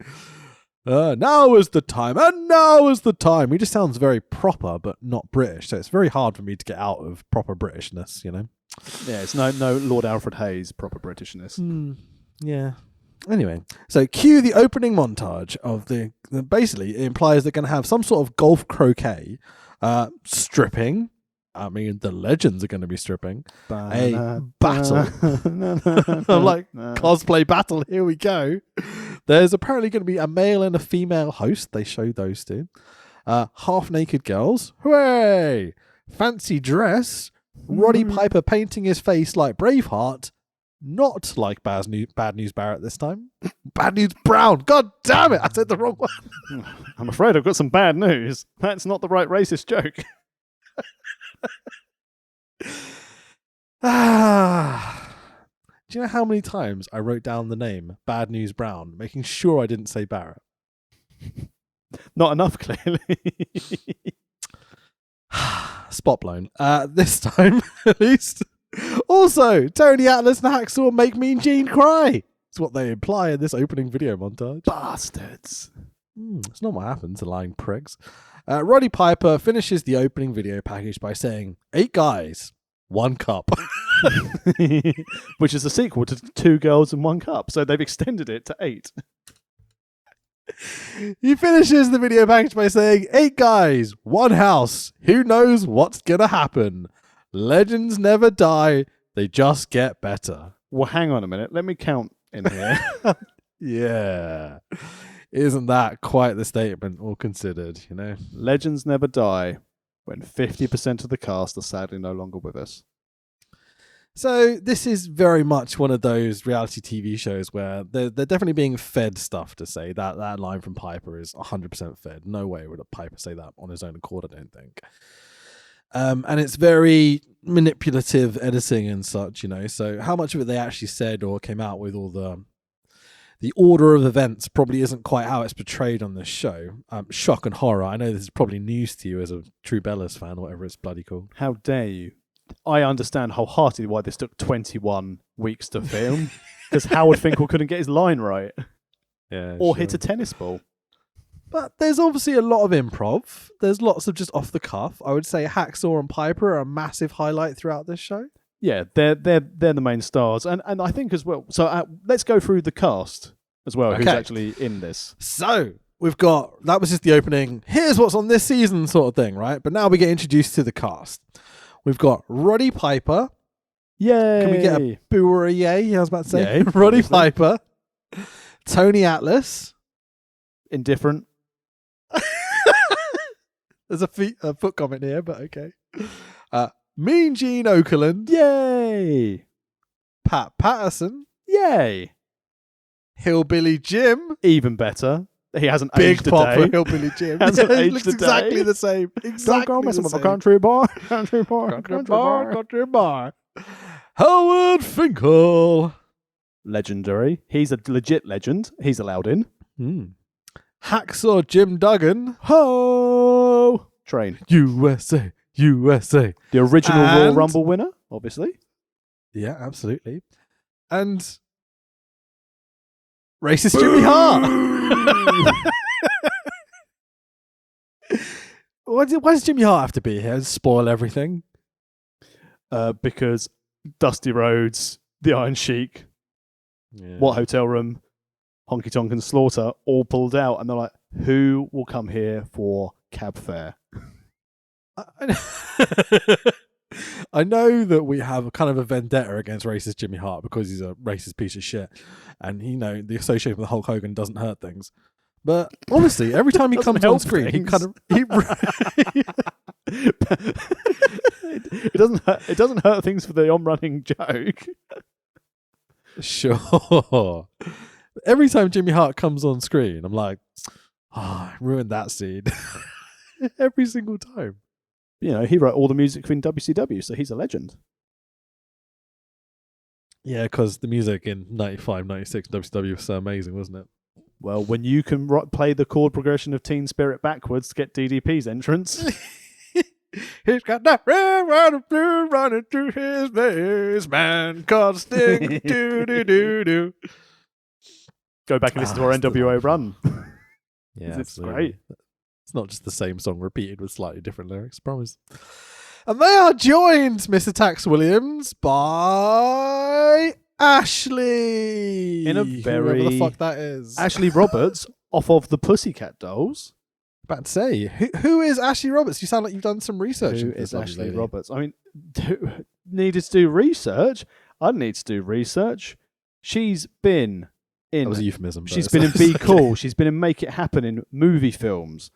Now is the time, and now is the time. He just sounds very proper, but not British. So it's very hard for me to get out of proper Britishness, Yeah, it's no Lord Alfred Hayes proper Britishness. Yeah. Anyway, so cue the opening montage of basically it implies they're going to have some sort of golf croquet, stripping. I mean, the legends are going to be stripping. A battle. I'm like, cosplay battle, here we go. There's apparently going to be a male and a female host. They showed those two. Half-naked girls. Hooray! Fancy dress. Roddy Piper painting his face like Braveheart. Not like Bad News Barrett this time. Bad News Brown. God damn it, I said the wrong one. I'm afraid I've got some bad news. That's not the right racist joke. Do you know how many times I wrote down the name Bad News Brown, making sure I didn't say Barrett? Not enough, clearly. Spot blown. This time, at least. Also, Tony Atlas and Hacksaw make Mean Gene cry. It's what they imply in this opening video montage. Bastards. It's not what happens, the lying prigs. Roddy Piper finishes the opening video package by saying, 8 guys, 1 cup. Which is a sequel to 2 girls and 1 cup. So they've extended it to 8. He finishes the video package by saying, 8 guys, 1 house. Who knows what's going to happen? Legends never die. They just get better. Well, hang on a minute. Let me count in here. Yeah. Isn't that quite the statement all considered, you know? Legends never die when 50% of the cast are sadly no longer with us. So this is very much one of those reality TV shows where they're definitely being fed stuff to say. That line from Piper is 100% fed. No way would a Piper say that on his own accord, I don't think. And it's very manipulative editing and such, you know. So how much of it they actually said or came out with, all the order of events probably isn't quite how it's portrayed on this show. Shock and horror. I know this is probably news to you as a true Bellas fan, or whatever it's bloody called. How dare you? I understand wholeheartedly why this took 21 weeks to film, because Howard Finkel couldn't get his line right. Yeah, or hit a tennis ball. But there's obviously a lot of improv. There's lots of just off the cuff. I would say Hacksaw and Piper are a massive highlight throughout this show. Yeah, they're the main stars, and I think as well. So let's go through the cast as well. Okay. Who's actually in this? So we've got, that was just the opening. Here's what's on this season, sort of thing, right? But now we get introduced to the cast. We've got Roddy Piper. Yay! Can we get a boo or a yay? I was about to say. Yay, Roddy obviously. Piper. Tony Atlas. Indifferent. There's a foot comment here, but okay. Mean Gene Okerlund. Yay! Pat Patterson. Yay! Hillbilly Jim. Even better. He hasn't Big aged a pop day. for Hillbilly Jim. Hasn't He aged looks a day. exactly the same. Exactly Don't go messing the with the same. country boy. Country boy. Country bar, country bar. Howard Finkel. Legendary. He's a legit legend. He's allowed in. Hacksaw Jim Duggan. Ho! Train. USA. USA. The original Royal And- Rumble winner, obviously. Yeah, absolutely. And racist Jimmy Hart. Why does Jimmy Hart have to be here and spoil everything? Because Dusty Rhodes, the Iron Sheik, What Hotel Room, Honky Tonk and Slaughter all pulled out, and they're like, who will come here for cab fare? I know that we have a kind of a vendetta against racist Jimmy Hart because he's a racist piece of shit, and you know the association with Hulk Hogan doesn't hurt things. But honestly, every time he comes on help screen, he things. kind of It doesn't hurt things for the on-running joke. Sure. Every time Jimmy Hart comes on screen, I'm like, I ruined that scene. Every single time. You know, he wrote all the music in WCW, so he's a legend. Yeah, because the music in 95, 96 WCW was so amazing, wasn't it? Well, when you can play the chord progression of Teen Spirit backwards to get DDP's entrance. He's got that red, white, and blue running through his veins, man. Called Sting. Do. Go back and listen to our it's the NWO life. run. Yeah, It's absolutely. great. It's not just the same song repeated with slightly different lyrics, promise. And they are joined, Mr. Tax Williams, by Ashley. In a whoever very- the fuck that is. Ashley Roberts off of the Pussycat Dolls. About to say, who is Ashley Roberts? You sound like you've done some research. Who into is this lovely Ashley lady. Roberts? I mean, needed to do research. I need to do research. She's been in. That was a euphemism. but She's it's- been in Be it's okay. Cool. She's been in Make It Happen in movie films.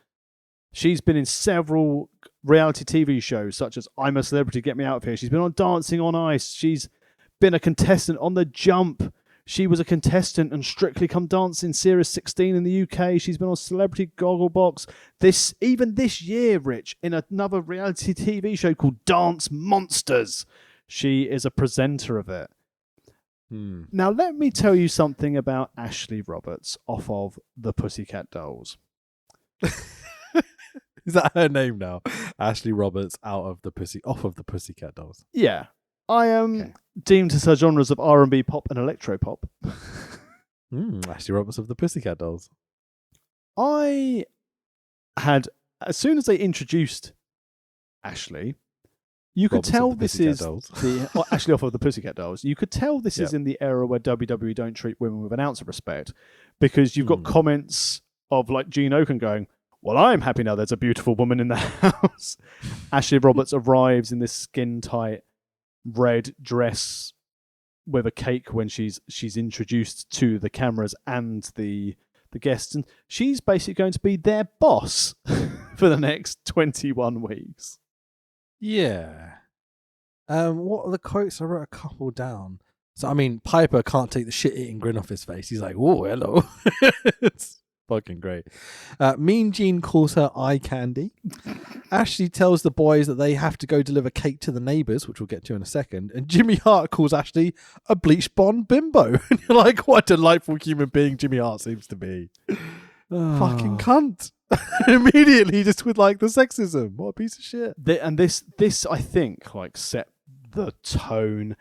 She's been in several reality TV shows, such as I'm a Celebrity, Get Me Out of Here. She's been on Dancing on Ice. She's been a contestant on The Jump. She was a contestant on Strictly Come Dancing Series 16 in the UK. She's been on Celebrity Gogglebox. Even this year, Rich, in another reality TV show called Dance Monsters. She is a presenter of it. Now, let me tell you something about Ashley Roberts off of the Pussycat Dolls. Is that her name now? Ashley Roberts off of the Pussycat Dolls. Yeah, I am Okay. deemed to subgenres of R&B pop and electro pop. Ashley Roberts of the Pussycat Dolls. I had, as soon as they introduced Ashley, you could Roberts of tell the this Pussycat is Dolls. Ashley off of the Pussycat Dolls. You could tell this is Yep. in the era where WWE don't treat women with an ounce of respect, because you've got comments of like Gene Oken going, well, I'm happy now there's a beautiful woman in the house. Ashley Roberts arrives in this skin-tight red dress with a cake when she's introduced to the cameras and the guests, and she's basically going to be their boss for the next 21 weeks. Yeah. What are the quotes? I wrote a couple down. So, I mean, Piper can't take the shit-eating grin off his face. He's like, oh, hello. It's fucking great. Mean Gene calls her eye candy. Ashley tells the boys that they have to go deliver cake to the neighbours, which we'll get to in a second. And Jimmy Hart calls Ashley a bleach blonde bimbo. And you're like, what a delightful human being Jimmy Hart seems to be. Fucking cunt. Immediately, just with like the sexism. What a piece of shit. And this I think like set the tone,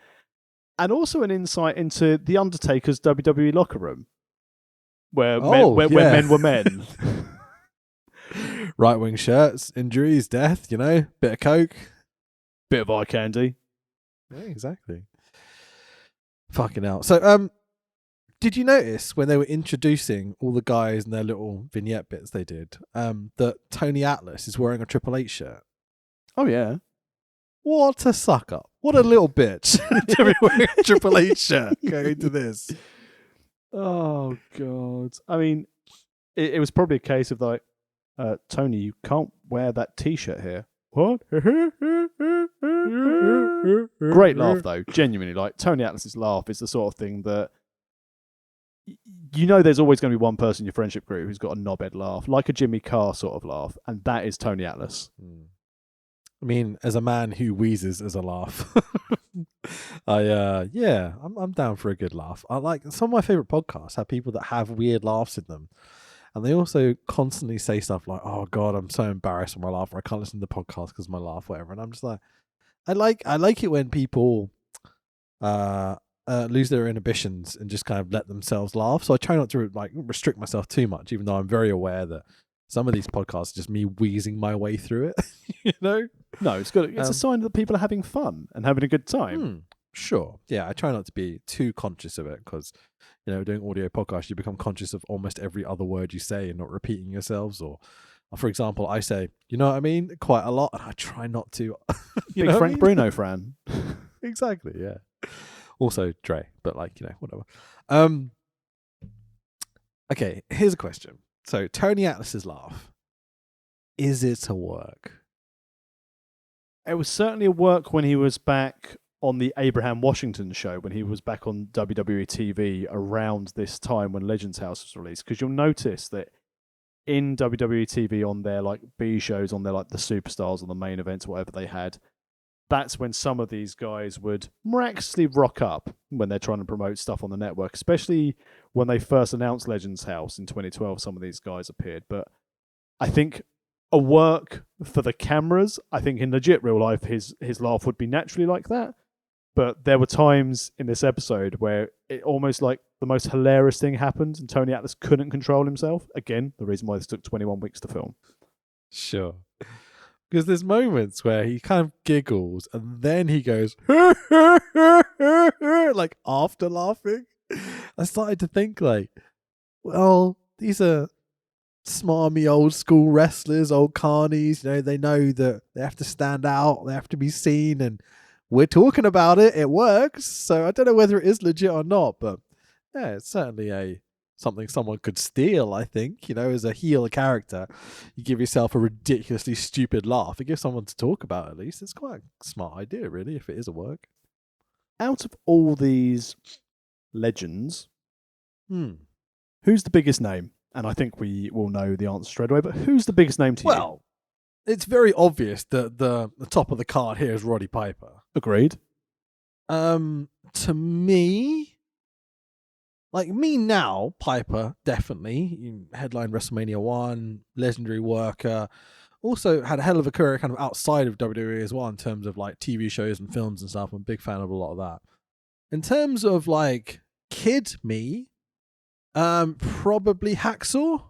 and also an insight into the Undertaker's WWE locker room, where men were men. Right wing shirts, injuries, death. Bit of coke, bit of eye candy. Yeah, exactly. Fucking hell. So, did you notice when they were introducing all the guys and their little vignette bits they did, that Tony Atlas is wearing a Triple H shirt? Oh, yeah. What a suck up. What a little bitch to be wearing a Triple H shirt going to this. Oh, God. I mean, it was probably a case of like, Tony, you can't wear that T-shirt here. What? Great laugh, though. Genuinely. Like, Tony Atlas's laugh is the sort of thing that there's always going to be one person in your friendship group who's got a knobhead laugh, like a Jimmy Carr sort of laugh, and that is Tony Atlas. I mean, as a man who wheezes as a laugh, I'm down for a good laugh. I like some of my favorite podcasts have people that have weird laughs in them, and they also constantly say stuff like, "Oh God, I'm so embarrassed with my laugh, or I can't listen to the podcast because my laugh, whatever." And I'm just like, I like it when people lose their inhibitions and just kind of let themselves laugh. So I try not to like restrict myself too much, even though I'm very aware that some of these podcasts are just me wheezing my way through it. No, it's good. It's a sign that people are having fun and having a good time. Sure. Yeah, I try not to be too conscious of it because, doing audio podcasts, you become conscious of almost every other word you say and not repeating yourselves. Or for example, I say, you know what I mean, quite a lot, and I try not to. Big Frank Bruno fan. Exactly. Yeah. Also Dre, but whatever. Okay, here's a question. So Tony Atlas's laugh, is it a work? It was certainly a work when he was back on the Abraham Washington show, when he was back on WWE TV around this time when Legends House was released. Because you'll notice that in WWE TV on their like B shows, on their like the Superstars or the main events, whatever they had, that's when some of these guys would miraculously rock up when they're trying to promote stuff on the network, especially when they first announced Legends House in 2012. Some of these guys appeared, but I think a work for the cameras, I think in legit real life, his laugh would be naturally like that. But there were times in this episode where it almost like the most hilarious thing happened and Tony Atlas couldn't control himself. Again, the reason why this took 21 weeks to film. Sure. Because there's moments where he kind of giggles and then he goes, like after laughing. I started to think like, well, these are smarmy old school wrestlers, old carnies. They know that they have to stand out, they have to be seen, and we're talking about it. It works. So I don't know whether it is legit or not, but yeah, it's certainly something someone could steal, I think. As a heel character, you give yourself a ridiculously stupid laugh. It gives someone to talk about at least. It's quite a smart idea, really, if it is a work. Out of all these legends, who's the biggest name? And I think we will know the answer straight away, but who's the biggest name to you? Well, it's very obvious that the top of the card here is Roddy Piper. Agreed. To me, like me now, Piper, definitely. Headline WrestleMania 1, legendary worker. Also had a hell of a career kind of outside of WWE as well in terms of like TV shows and films and stuff. I'm a big fan of a lot of that. In terms of like kid me, probably Hacksaw.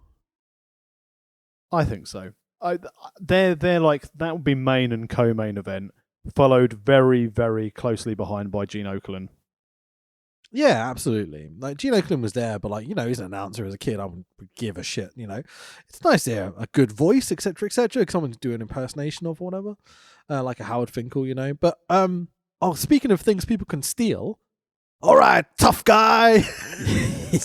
I think so. They're like, that would be main and co-main event, followed very, very closely behind by Gene Okerlund. Yeah, absolutely. Like Gene Okerlund was there, but like, he's an announcer as a kid. I wouldn't give a shit, It's nice to hear a good voice, etc., etc. Someone to do an impersonation of or whatever. Like a Howard Finkel, But, speaking of things people can steal, All right, tough guy.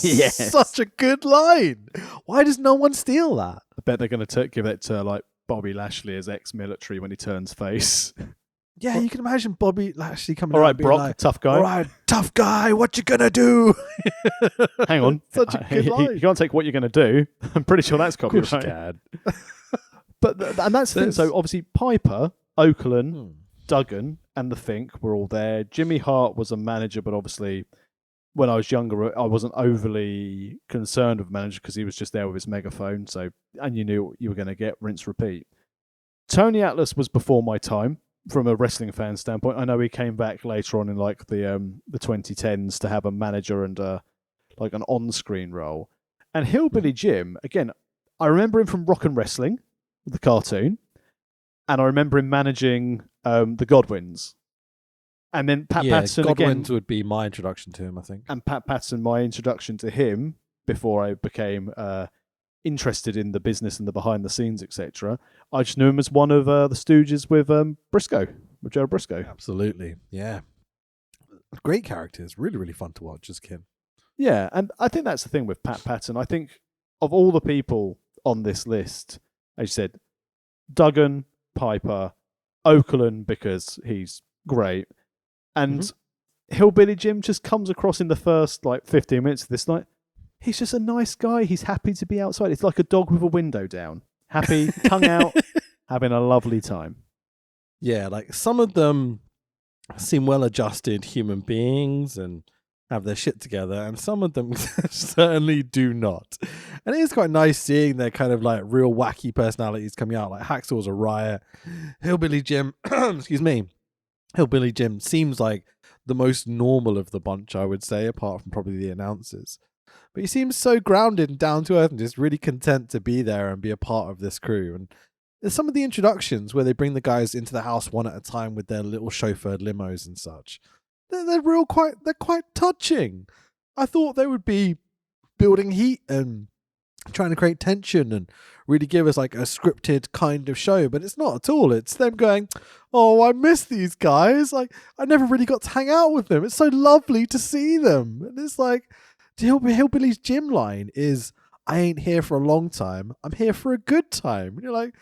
Yes. Such a good line. Why does no one steal that? I bet they're going to give it to like Bobby Lashley as ex-military when he turns face. Yeah, you can imagine Bobby Lashley coming All out right, and being Brock, like, tough guy. all right, tough guy, what you gonna do? Hang on. Such a good line. You can't take what you're going to do. I'm pretty sure that's Of course copyright. you can. But and that's the thing. So obviously Piper, Okerlund, Duggan, and the Fink were all there. Jimmy Hart was a manager, but obviously when I was younger, I wasn't overly concerned with manager because he was just there with his megaphone. So and you knew what you were going to get, rinse, repeat. Tony Atlas was before my time from a wrestling fan standpoint. I know he came back later on in like the 2010s to have a manager and like an on-screen role. And Hillbilly Jim, again, I remember him from Rock and Wrestling, the cartoon, and I remember him managing the Godwins. And then Pat Patterson Godwins again, would be my introduction to him, I think. and Pat Patterson, my introduction to him before I became interested in the business and the behind the scenes, etc. I just knew him as one of the Stooges with Briscoe, with Joe Briscoe. Absolutely, yeah. Great characters, really, really fun to watch as a kid. Yeah, and I think that's the thing with Pat Patton. I think of all the people on this list, as you said, Duggan, Piper, Okerlund because he's great, and Hillbilly Jim just comes across in the first like 15 minutes of this night. He's just a nice guy. He's happy to be outside. It's like a dog with a window down. Happy, tongue out, having a lovely time. Yeah, like some of them seem well-adjusted human beings and have their shit together, and some of them certainly do not. And it is quite nice seeing their kind of like real wacky personalities coming out. Like Hacksaw's a riot. Hillbilly Jim, excuse me, Hillbilly Jim seems like the most normal of the bunch, I would say, apart from probably the announcers. But he seems so grounded and down to earth and just really content to be there and be a part of this crew. And there's some of the introductions where they bring the guys into the house one at a time with their little chauffeured limos and such. They're quite touching. I thought they would be building heat and trying to create tension and really give us like a scripted kind of show, but it's not at all. It's them going, oh, I miss these guys. Like I never really got to hang out with them. It's so lovely to see them. And it's like, Hillbilly's Jim line is, I ain't here for a long time. I'm here for a good time. And you're like,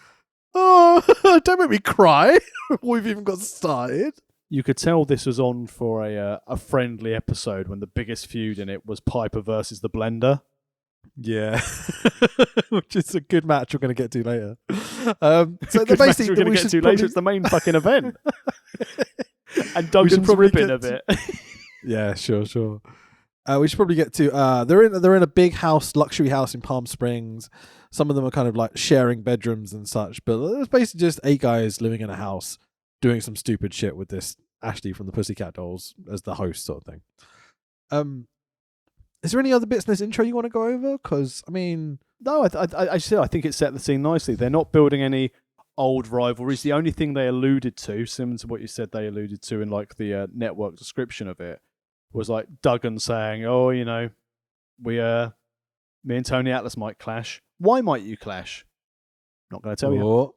oh, don't make me cry before we've even got started. You could tell this was on for a friendly episode when the biggest feud in it was Piper versus the Blender. Yeah, which is a good match we're going to get to later. So Good match basically, we're going to get to later. It's the main fucking event. And Duggan's ribbing a bit. Yeah, sure. We should probably get to. They're in a big house, luxury house in Palm Springs. Some of them are kind of like sharing bedrooms and such, but it's basically just 8 guys living in a house doing some stupid shit with this Ashley from the Pussycat Dolls as the host, sort of thing. Is there any other bits in this intro you want to go over? Because I mean, no, I think it set the scene nicely. They're not building any old rivalries. The only thing they alluded to, similar to what you said, they alluded to in like the network description of it, was like Duggan saying, "Oh, you know, me and Tony Atlas might clash. Why might you clash? Not going to tell you.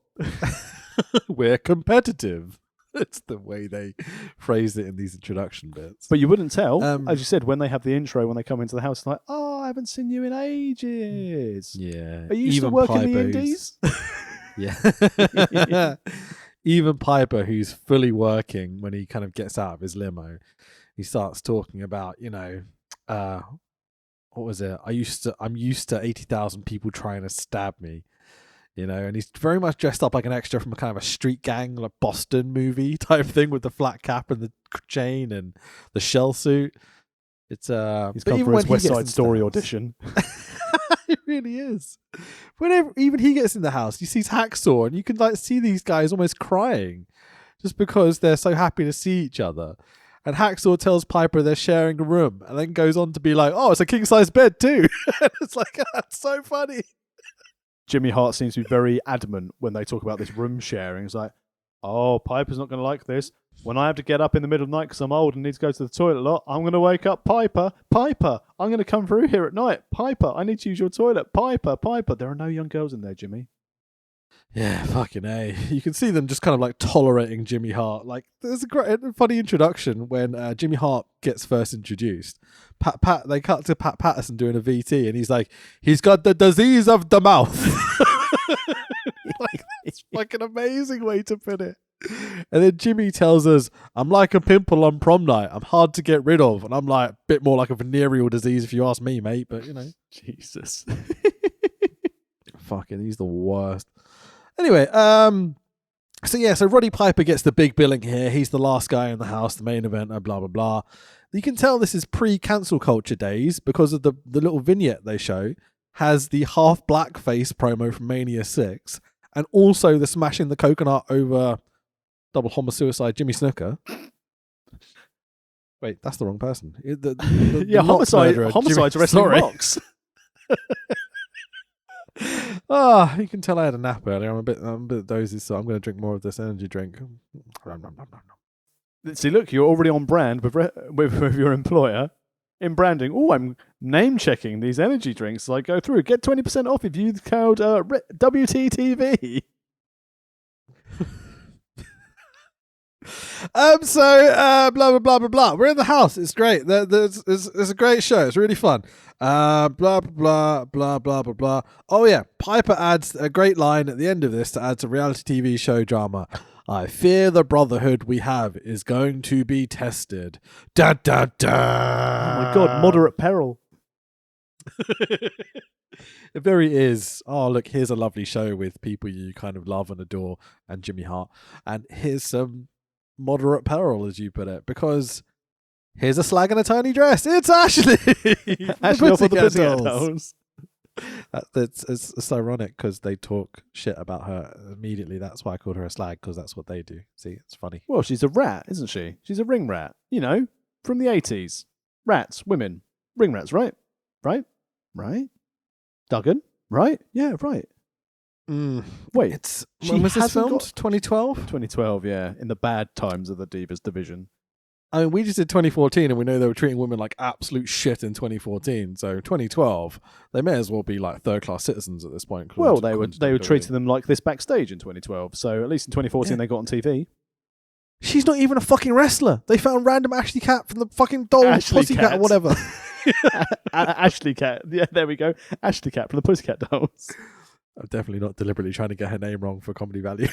We're competitive." It's the way they phrase it in these introduction bits. But you wouldn't tell, as you said, when they have the intro, when they come into the house, like, oh, I haven't seen you in ages. Yeah. Are you still working the indies? Yeah. Even Piper, who's fully working when he kind of gets out of his limo, he starts talking about, you know, what was it? I'm used to 80,000 people trying to stab me. You know, and he's very much dressed up like an extra from a kind of a street gang, like Boston movie type thing with the flat cap and the chain and the shell suit. It's he's come for his West Side Story audition. It really is. Whenever even he gets in the house, he sees Hacksaw, and you can like see these guys almost crying, just because they're so happy to see each other. And Hacksaw tells Piper they're sharing a room, and then goes on to be like, "Oh, it's a king size bed too." It's like that's so funny. Jimmy Hart seems to be very adamant when they talk about this room sharing. It's like, oh, Piper's not going to like this. When I have to get up in the middle of the night because I'm old and need to go to the toilet a lot, I'm going to wake up Piper. Piper, I'm going to come through here at night. Piper, I need to use your toilet. Piper. There are no young girls in there, Jimmy. Yeah, fucking A. You can see them just kind of like tolerating Jimmy Hart. Like, there's a great, funny introduction when Jimmy Hart gets first introduced. They cut to Pat Patterson doing a VT, and he's like, he's got the disease of the mouth. Like, that's like an amazing way to put it. And then Jimmy tells us, I'm like a pimple on prom night. I'm hard to get rid of. And I'm like, a bit more like a venereal disease if you ask me, mate. But, you know. Jesus. Fucking, he's the worst. Anyway, so Roddy Piper gets the big billing here. He's the last guy in the house, the main eventer, blah, blah, blah. You can tell this is pre-cancel culture days because of the little vignette they show has the half blackface promo from Mania 6 and also the smashing the coconut over double homicide Jimmy Snuka. Wait, that's the wrong person. Yeah, homicide's wrestling box. You can tell I had a nap earlier. I'm a bit dozy, so I'm going to drink more of this energy drink. See, look, you're already on brand with your employer in branding. Oh, I'm name checking these energy drinks. Like, go through, get 20% off if you use the code WTTV. Blah blah blah blah blah. We're in the house. It's great. It's a great show. It's really fun. Blah blah blah blah blah blah blah. Oh yeah, Piper adds a great line at the end of this to add to reality TV show drama. I fear the brotherhood we have is going to be tested. Da da da. Oh my god, moderate peril. It very is. Oh, look, here's a lovely show with people you kind of love and adore and Jimmy Hart. And here's some moderate peril, as you put it, because here's a slag in a tiny dress. It's Ashley. Ashley off of the Pussycat Dolls. It's ironic because they talk shit about her immediately. That's why I called her a slag, because that's what they do. See, it's funny. Well, she's a rat, isn't she? She's a ring rat. You know, from the 80s. Rats, women, ring rats, right? Right? Duggan, right? Yeah, right. Wait, when was this filmed? 2012? 2012, yeah, in the bad times of the Divas division. I mean, we just did 2014, and we know they were treating women like absolute shit in 2014. So 2012, they may as well be like third-class citizens at this point. Well, they were treating them like this backstage in 2012. So at least in 2014, they got on TV. She's not even a fucking wrestler. They found random Ashley Cat from the fucking doll Pussycat or whatever. Ashley Cat. Yeah, there we go. Ashley Cat from the Pussycat Dolls. I'm definitely not deliberately trying to get her name wrong for comedy value.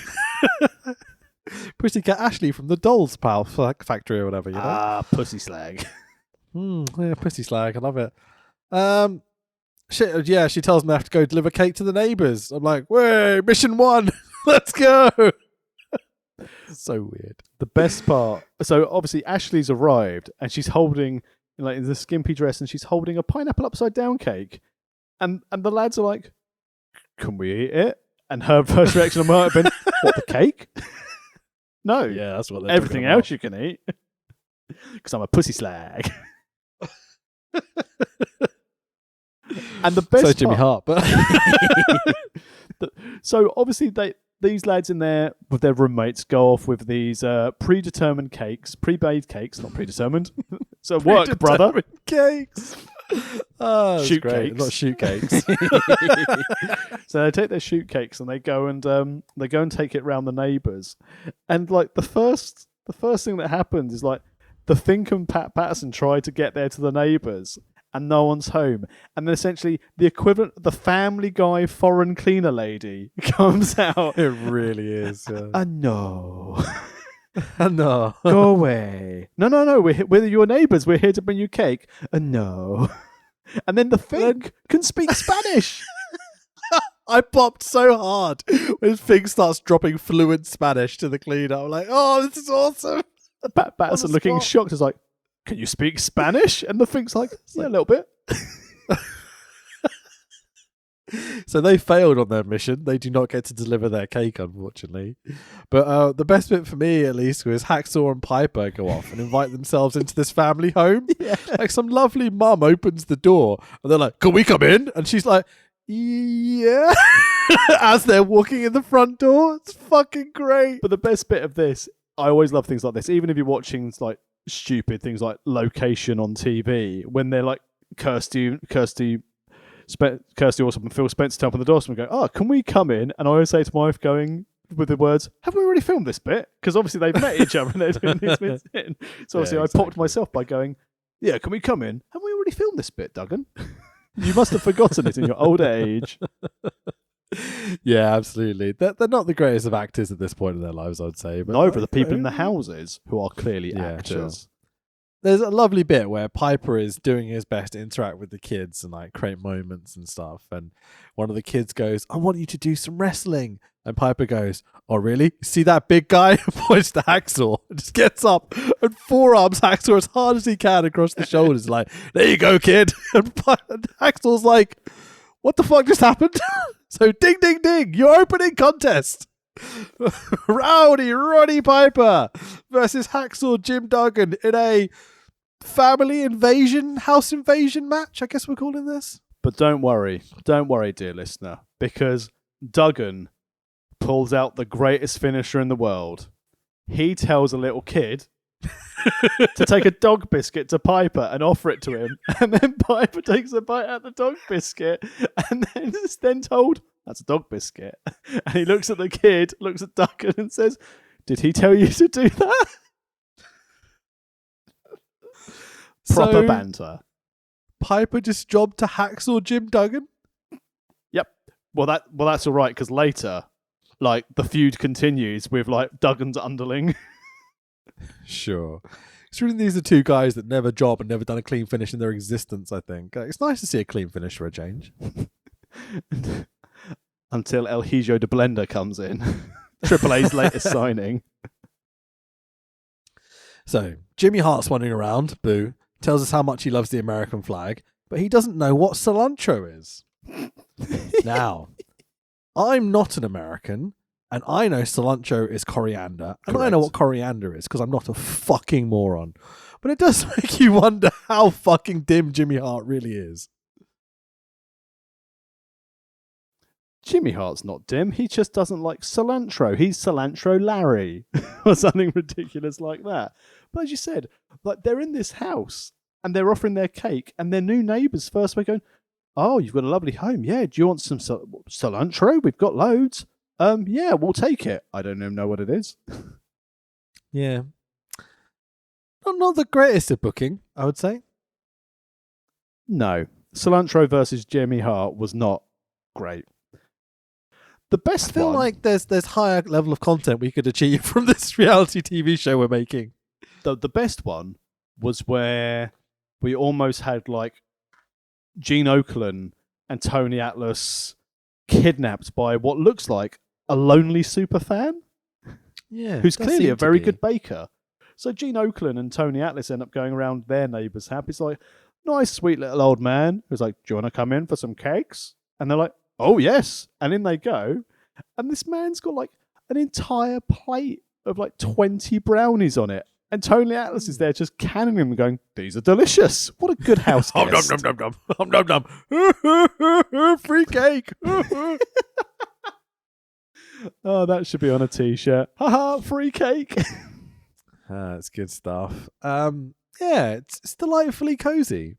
Pussycat Ashley from the Dolls Pal Factory or whatever, you know? Pussy slag. Yeah, pussy slag. I love it. She tells me I have to go deliver cake to the neighbours. I'm like, way, mission 1. Let's go. So weird. The best part. So obviously Ashley's arrived and she's holding, like, in the skimpy dress, and she's holding a pineapple upside down cake. And the lads are like, can we eat it? And her first reaction might have been, what, the cake? No. Yeah, that's what they're everything else you can eat. Because I'm a pussy slag. And the best so Jimmy Hart, but so obviously these lads in there with their roommates go off with these predetermined cakes, pre-made cakes, not predetermined. So work, brother. Cakes. Shoot great. cakes, not shoot cakes. So they take their shoot cakes and they go and take it round the neighbours. And like the first thing that happens is like the Fink and Pat Patterson try to get there to the neighbours and no one's home. And then essentially the equivalent, the Family Guy foreign cleaner lady comes out. It really is. No. No. Go away. No. We're your neighbours. We're here to bring you cake. No. And then the Fink can speak Spanish. I popped so hard when Fink starts dropping fluent Spanish to the cleaner. I'm like, oh, this is awesome. Pat Patterson looking shocked is like, can you speak Spanish? And the Fink's like, yeah, a little bit. So they failed on their mission. They do not get to deliver their cake, unfortunately. But the best bit for me, at least, was Hacksaw and Piper go off and invite themselves into this family home. Yeah. Like some lovely mum opens the door and they're like, can we come in? And she's like, yeah. As they're walking in the front door. It's fucking great. But the best bit of this, I always love things like this, even if you're watching like stupid things like Location on TV, when they're like Kirsty Kirsty Allsopp and Phil Spencer turn up on the doorstep and go, "Oh, can we come in?" And I always say to my wife, going with the words, "Have we already filmed this bit?" Because obviously they've met each other and they're doing these bits in. So obviously I popped myself by going, "Yeah, can we come in? Have we already filmed this bit, Duggan?" You must have forgotten it in your older age. Yeah, absolutely. They're not the greatest of actors at this point in their lives, I'd say. But Neither the people in the houses who are clearly Yeah, actors. sure. There's a lovely bit where Piper is doing his best to interact with the kids and like create moments and stuff. And one of the kids goes, "I want you to do some wrestling." And Piper goes, "Oh, really? See that big guy?" Points to Hacksaw. Just gets up and forearms Hacksaw as hard as he can across the shoulders. Like, "There you go, kid." And Hacksaw's like, "What the fuck just happened?" So ding, ding, ding. Your opening contest. Rowdy Roddy Piper versus Hacksaw Jim Duggan in a family invasion, house invasion match, I guess we're calling this. But don't worry, dear listener, because Duggan pulls out the greatest finisher in the world. He tells a little kid to take a dog biscuit to Piper and offer it to him, and then Piper takes a bite out of the dog biscuit and then is then told, "That's a dog biscuit." And he looks at the kid, looks at Duggan and says, "Did he tell you to do that?" Proper So, banter. Piper just jobbed to Hacksaw Jim Duggan? Yep. Well, that's all right, because later, like, the feud continues with like Duggan's underling. Sure. It's really these are two guys that never job and never done a clean finish in their existence, I think. It's nice to see a clean finish for a change. Until El Hijo de Blender comes in. Triple A's latest signing. So, Jimmy Hart's wandering around, boo, tells us how much he loves the American flag, but he doesn't know what cilantro is. Now, I'm not an American, and I know cilantro is coriander, and I know what coriander is, because I'm not a fucking moron. But it does make you wonder how fucking dim Jimmy Hart really is. Jimmy Hart's not dim. He just doesn't like cilantro. He's Cilantro Larry or something ridiculous like that. But as you said, like, they're in this house and they're offering their cake, and their new neighbours first were going, "Oh, you've got a lovely home. Yeah, do you want some cilantro? We've got loads. Yeah, we'll take it." I don't even know what it is. Yeah. Not the greatest at booking, I would say. No. Cilantro versus Jimmy Hart was not great. The best I feel one, like there's higher level of content we could achieve from this reality TV show we're making. the best one was where we almost had like Gene Okerlund and Tony Atlas kidnapped by what looks like a lonely super fan. Yeah, who's clearly a very good baker. So Gene Okerlund and Tony Atlas end up going around their neighbours' house. It's like, nice, sweet little old man who's like, "Do you want to come in for some cakes?" And they're like, "Oh, yes." And in they go. And this man's got like an entire plate of like 20 brownies on it. And Tony Atlas is there just canning them and going, "These are delicious. What a good house guest." Nom nom. Free cake. Oh, that should be on a t-shirt. Haha, free cake. That's good stuff. Yeah, it's delightfully cozy.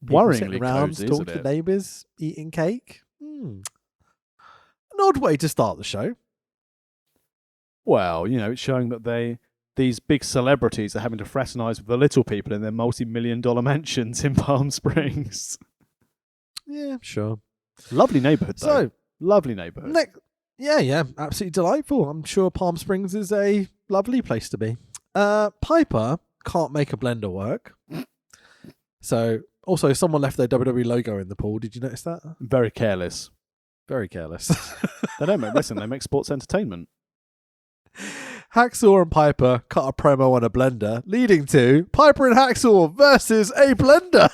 Worryingly around, cozy, talking isn't to it? neighbours, eating cake. An odd way to start the show. Well, you know, it's showing that these big celebrities are having to fraternise with the little people in their multi-million-dollar mansions in Palm Springs. Yeah, sure. Lovely neighbourhood, though. So, lovely neighbourhood. yeah, absolutely delightful. I'm sure Palm Springs is a lovely place to be. Piper can't make a blender work. So, also, someone left their WWE logo in the pool. Did you notice that? Very careless. Very careless. They don't make wrestling, they make sports entertainment. Hacksaw and Piper cut a promo on a blender, leading to Piper and Hacksaw versus a blender.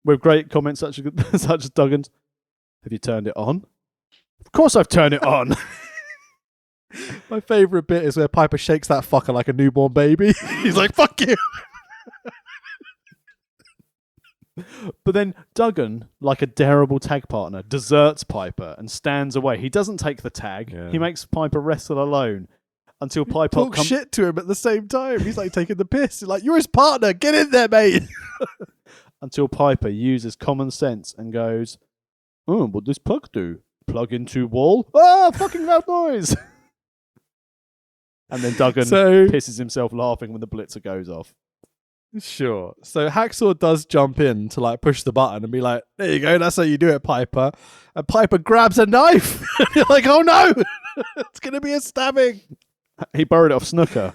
With great comments such as Duggan's, "Have you turned it on?" "Of course I've turned it on." My favourite bit is where Piper shakes that fucker like a newborn baby. He's like, "Fuck you." But then Duggan, like a terrible tag partner, deserts Piper and stands away. He doesn't take the tag. Yeah. He makes Piper wrestle alone until Piper Talk shit to him at the same time. He's like taking the piss. He's like, "You're his partner. Get in there, mate." until Piper uses common sense and goes, "Oh, what does plug do? Plug into wall? Ah, fucking loud noise!" And then Duggan pisses himself laughing when the blitzer goes off. Sure. So Hacksaw does jump in to like push the button and be like, "There you go, that's how you do it, Piper." And Piper grabs a knife. You're like, "Oh no, it's gonna be a stabbing." He borrowed it off Snooker.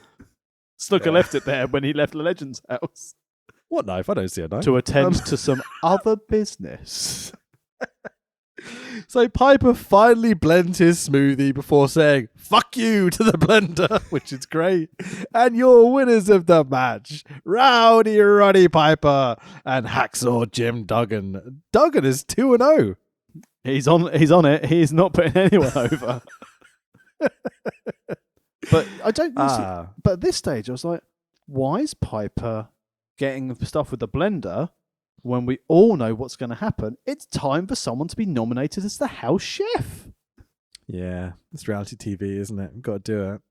Snooker left it there when he left the Legends House. What knife? I don't see a knife. To attend to some other business. So Piper finally blends his smoothie before saying, "Fuck you" to the blender, which is great. And your winners of the match, Rowdy Roddy Piper and Hacksaw Jim Duggan. Duggan is 2-0. He's on it. He's not putting anyone over. But I don't. But at this stage, I was like, why is Piper getting stuff with the blender when we all know what's going to happen? It's time for someone to be nominated as the house chef. Yeah, it's reality TV, isn't it? We've got to do it.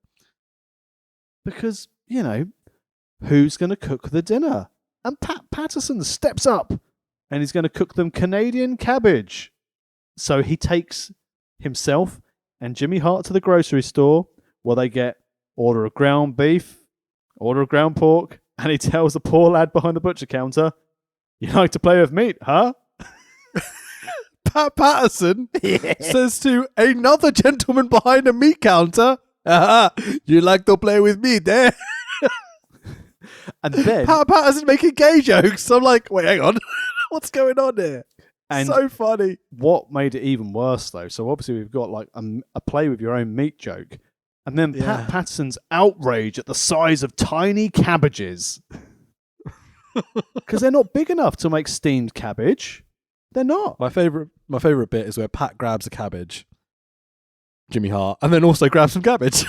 Because, who's going to cook the dinner? And Pat Patterson steps up and he's going to cook them Canadian cabbage. So he takes himself and Jimmy Hart to the grocery store where they get order of ground beef, order of ground pork, and he tells the poor lad behind the butcher counter, "You like to play with meat, huh?" Pat Patterson says to another gentleman behind the meat counter, "You like to play with meat, eh?" And then Pat Patterson making gay jokes. I'm like, wait, hang on. What's going on here? And so funny. What made it even worse, though, so obviously we've got like a play with your own meat joke, and then Pat Patterson's outrage at the size of tiny cabbages. Because they're not big enough to make steamed cabbage. They're not. My favorite bit is where Pat grabs a cabbage, Jimmy Hart, and then also grabs some cabbage.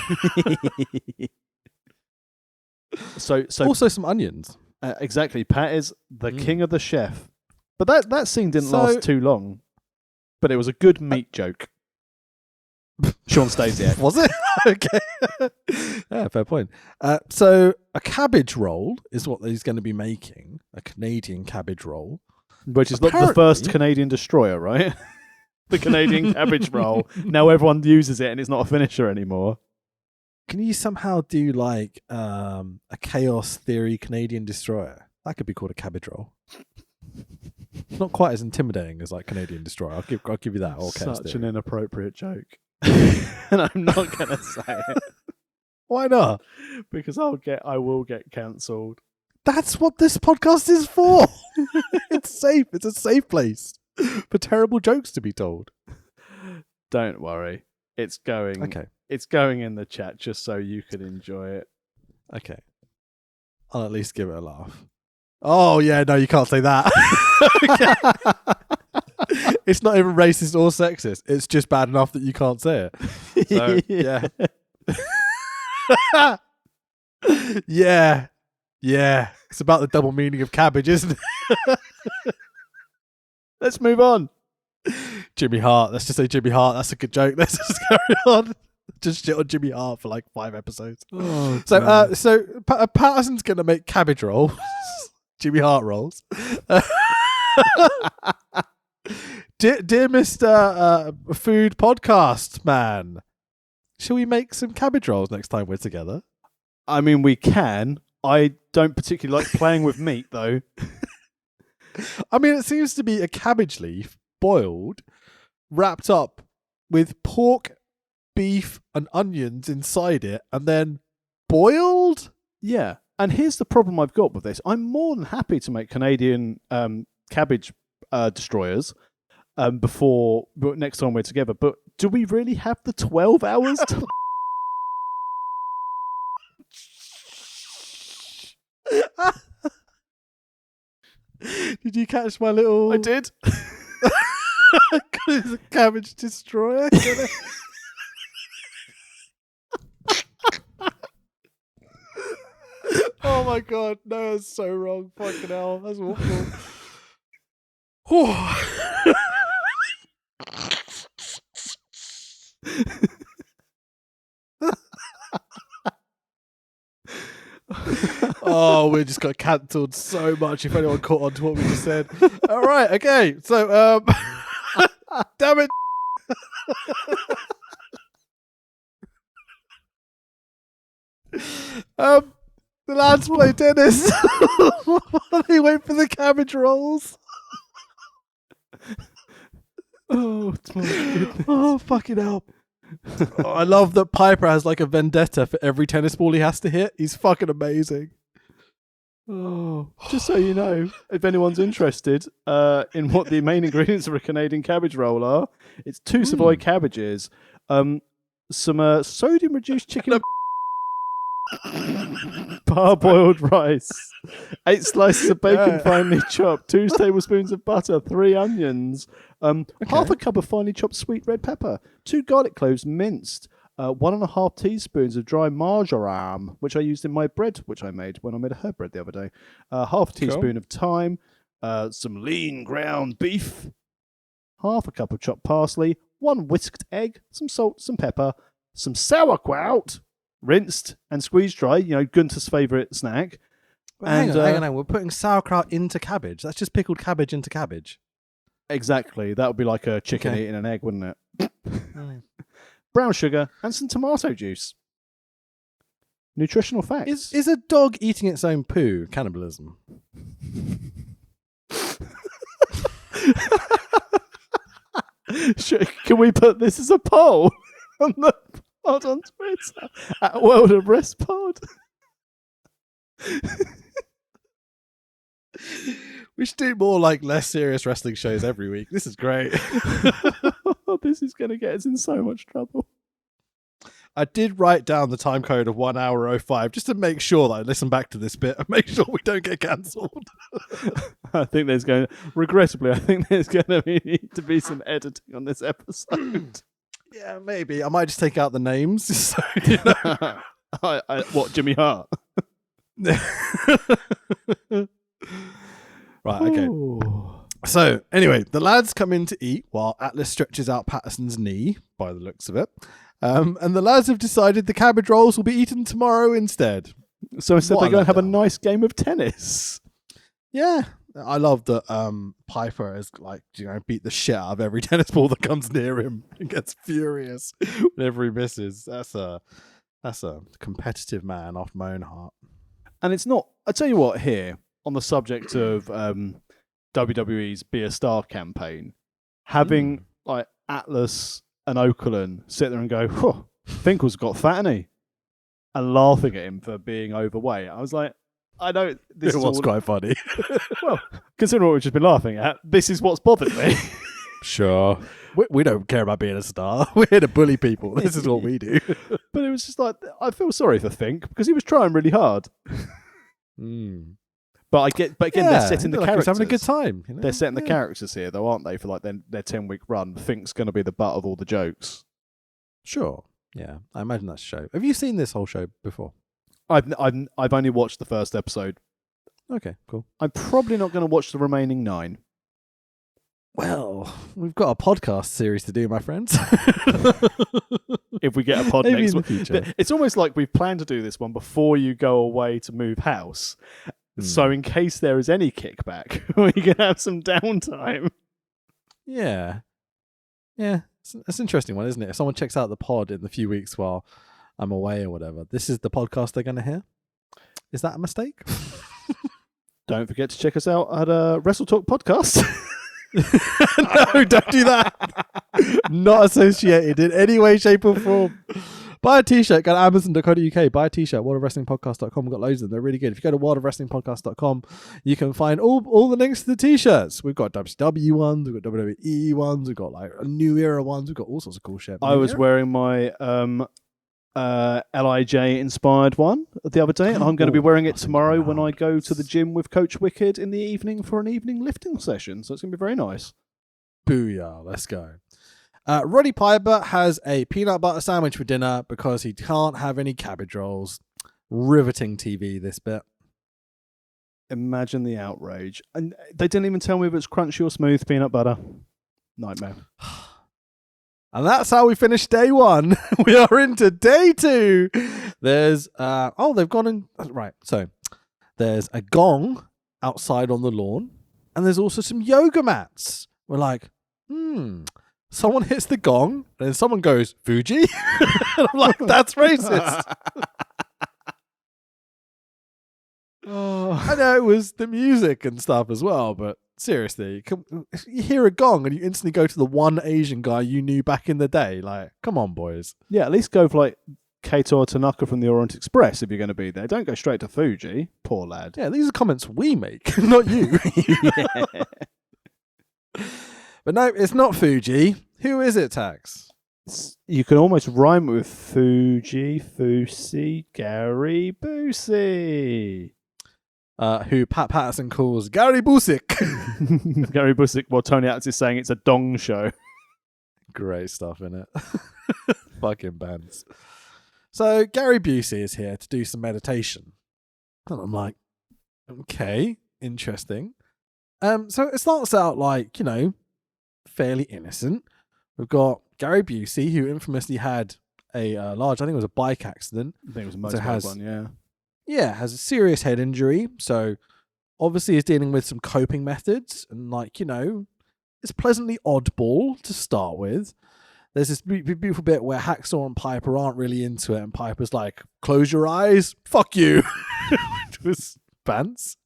So also some onions. Exactly. Pat is the king of the chef. But that scene didn't last too long. But it was a good meat joke. Sean Stasiak. Was it? Okay. Yeah, fair point. So a cabbage roll is what he's going to be making. A Canadian cabbage roll. Which is the first Canadian destroyer, right? The Canadian cabbage roll. Now everyone uses it and it's not a finisher anymore. Can you somehow do like a chaos theory Canadian destroyer? That could be called a cabbage roll. Not quite as intimidating as like Canadian destroyer. I'll give you that. Such an inappropriate joke. And I'm not gonna say it. Why not? Because I will get cancelled. That's what this podcast is for. It's safe. It's a safe place for terrible jokes to be told. Don't worry. It's going. Okay. It's going in the chat just so you can enjoy it. Okay. I'll at least give it a laugh. Oh yeah, no, you can't say that. It's not even racist or sexist. It's just bad enough that you can't say it. So, yeah. Yeah. It's about the double meaning of cabbage, isn't it? Let's move on. Jimmy Hart. Let's just say Jimmy Hart. That's a good joke. Let's just carry on. Just shit on Jimmy Hart for like 5 episodes. Oh, so Patterson's going to make cabbage rolls. Jimmy Hart rolls. Dear Mr. Food Podcast Man, shall we make some cabbage rolls next time we're together? I mean, we can. I don't particularly like playing with meat, though. I mean, it seems to be a cabbage leaf boiled, wrapped up with pork, beef, and onions inside it, and then boiled? Yeah. And here's the problem I've got with this. I'm more than happy to make Canadian cabbage destroyers before next time we're together. But do we really have the 12 hours to... Did you catch my little... I did. It's a cabbage destroyer. Oh my god, no, that's so wrong. Fucking hell, that's awful. Oh Oh, we just got cancelled so much. If anyone caught on to what we just said. All right, okay. So, damn it. The lads play tennis. They wait for the cabbage rolls. Oh, it's my goodness. Oh, fucking hell. Oh, I love that Piper has like a vendetta for every tennis ball he has to hit. He's fucking amazing. Oh, just so you know, if anyone's interested in what the main ingredients of a Canadian cabbage roll are, it's 2 Savoy cabbages, some sodium-reduced chicken, parboiled rice, 8 slices of bacon finely chopped, 2 tablespoons of butter, 3 onions, half a cup of finely chopped sweet red pepper, 2 garlic cloves minced, 1.5 teaspoons of dry marjoram, which I used in my bread, which I made when I made a herb bread the other day, half a teaspoon of thyme, some lean ground beef, half a cup of chopped parsley, 1 whisked egg, some salt, some pepper, some sauerkraut, rinsed and squeezed dry, Gunther's favourite snack. Hang on. We're putting sauerkraut into cabbage. That's just pickled cabbage into cabbage. Exactly. That would be like a chicken eating an egg, wouldn't it? Brown sugar and some tomato juice. Nutritional facts. Is a dog eating its own poo cannibalism? Can we put this as a poll on the pod on Twitter at World of Rest Pod? We should do more like less serious wrestling shows every week. This is great. This is going to get us in so much trouble. I did write down the time code of 1 hour 05 just to make sure that I listen back to this bit and make sure we don't get cancelled. I think there's going to need to be some editing on this episode. Yeah, maybe. I might just take out the names. So, you know. What, Jimmy Hart? Right, okay. Ooh. So, anyway, the lads come in to eat while Atlas stretches out Patterson's knee, by the looks of it. And the lads have decided the cabbage rolls will be eaten tomorrow instead. So instead they go and have a nice game of tennis. Yeah. I love that Piper has beat the shit out of every tennis ball that comes near him and gets furious whenever he misses. That's a competitive man after my own heart. And it's not, I tell you what, here on the subject of WWE's Be a Star campaign, having like Atlas and Okerlund sit there and go, "Whew, Finkel's got fat, hasn't he?" and laughing at him for being overweight. I was like, I know this was quite funny. Well, considering what we've just been laughing at, this is what's bothered me. Sure. We don't care about being a star. We're here to bully people. This is what we do. But it was just like, I feel sorry for Fink because he was trying really hard. But again, they're setting the characters. Having a good time. You know? They're setting the characters here, though, aren't they? For like their 10-week run, Fink's going to be the butt of all the jokes. Sure. Yeah, I imagine that's a show. Have you seen this whole show before? I've only watched the first episode. Okay, cool. I'm probably not going to watch the remaining 9. Well, we've got a podcast series to do, my friends. If we get a pod Maybe next in the future. It's almost like we've planned to do this one before you go away to move house. So in case there is any kickback, we can have some downtime. Yeah. Yeah. It's an interesting one, isn't it? If someone checks out the pod in the few weeks while I'm away or whatever, this is the podcast they're going to hear. Is that a mistake? Don't forget to check us out at Wrestle Talk Podcast. No, don't do that. Not associated in any way, shape, or form. Buy a t-shirt, go to amazon.co.uk, buy a t-shirt, worldofwrestlingpodcast.com. We've got loads of them. They're really good. If you go to worldofwrestlingpodcast.com, you can find all the links to the t-shirts. We've got WCW ones, we've got WWE ones, we've got like a new era ones, we've got all sorts of cool shit. I was wearing my LIJ inspired one the other day, and I'm going to be wearing it tomorrow when I go to the gym with Coach Wicked in the evening for an evening lifting session. So it's going to be very nice. Booyah, let's go. Roddy Piper has a peanut butter sandwich for dinner because he can't have any cabbage rolls. Riveting TV, this bit. Imagine the outrage. And they didn't even tell me if it's crunchy or smooth peanut butter. Nightmare. And that's how we finished day 1. We are into day 2. There's, they've gone in, right, so There's a gong outside on the lawn, and there's also some yoga mats. We're like, someone hits the gong, and then someone goes, Fuji? And I'm like, that's racist. I know it was the music and stuff as well, but seriously, you hear a gong and you instantly go to the one Asian guy you knew back in the day. Like, come on, boys. Yeah, at least go for like Kato or Tanaka from the Orient Express if you're going to be there. Don't go straight to Fuji. Poor lad. Yeah, these are comments we make, not you. But no, it's not Fuji. Who is it, Tax? You can almost rhyme it with Fuji, Fusi, Gary Busey. Who Pat Patterson calls Gary Busick. Gary Busey, well, Tony Atlas is saying it's a dong show. Great stuff in it. Fucking bands. So Gary Busey is here to do some meditation. And I'm like, okay, interesting. So it starts out like, fairly innocent. We've got Gary Busey, who infamously had a large, I think it was a bike accident. I think it was a motorbike one, yeah. Yeah, has a serious head injury. So obviously is dealing with some coping methods. And it's pleasantly oddball to start with. There's this beautiful bit where Hacksaw and Piper aren't really into it. And Piper's like, close your eyes. Fuck you. Which was pants.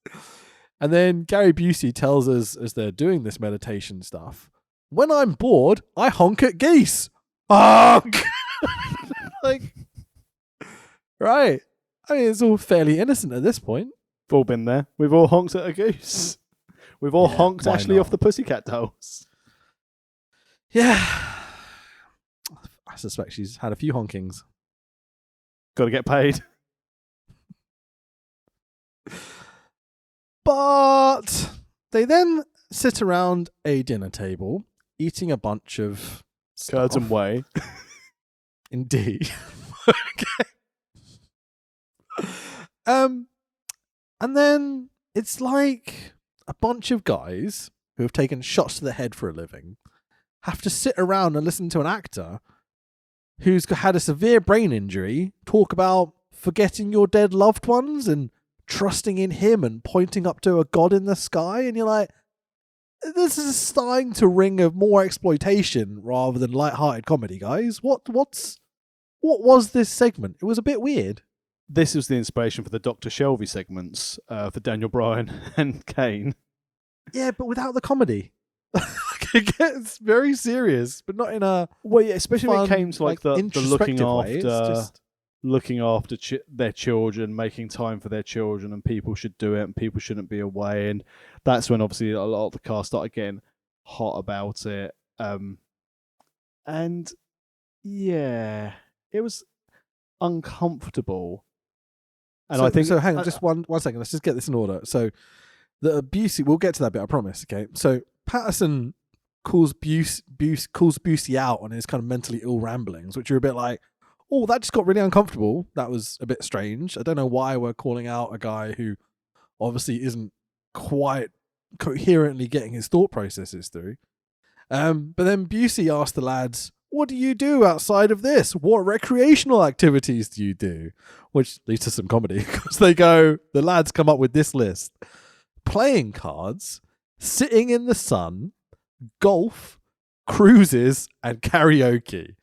And then Gary Busey tells us as they're doing this meditation stuff, when I'm bored, I honk at geese. Honk! Right. I mean, it's all fairly innocent at this point. We've all been there. We've all honked at a goose. We've all honked Ashley not? off the Pussycat Dolls. Yeah. I suspect she's had a few honkings. Got to get paid. But they then sit around a dinner table, eating a bunch of Curds and whey. Indeed. Okay. And then it's like a bunch of guys who have taken shots to the head for a living have to sit around and listen to an actor who's had a severe brain injury talk about forgetting your dead loved ones and trusting in him and pointing up to a god in the sky. And you're like, this is starting to ring of more exploitation rather than light-hearted comedy, guys. What was this segment? It was a bit weird. This was the inspiration for the Dr. Shelby segments for Daniel Bryan and Kane. Yeah, but without the comedy. It gets very serious, but not in a especially fun, when it came to the looking after looking after their children, making time for their children, and people should do it, and people shouldn't be away, and that's when obviously a lot of the cast started getting hot about it. And yeah, it was uncomfortable. And I think so. Hang on, just one second. Let's just get this in order. So the Busey, we'll get to that bit, I promise. Okay. So Patterson calls Busey out on his kind of mentally ill ramblings, which are a bit like, oh, that just got really uncomfortable. That was a bit strange. I don't know why we're calling out a guy who obviously isn't quite coherently getting his thought processes through. But then Busey asked the lads, what do you do outside of this? What recreational activities do you do? Which leads to some comedy because the lads come up with this list: playing cards, sitting in the sun, golf, cruises, and karaoke.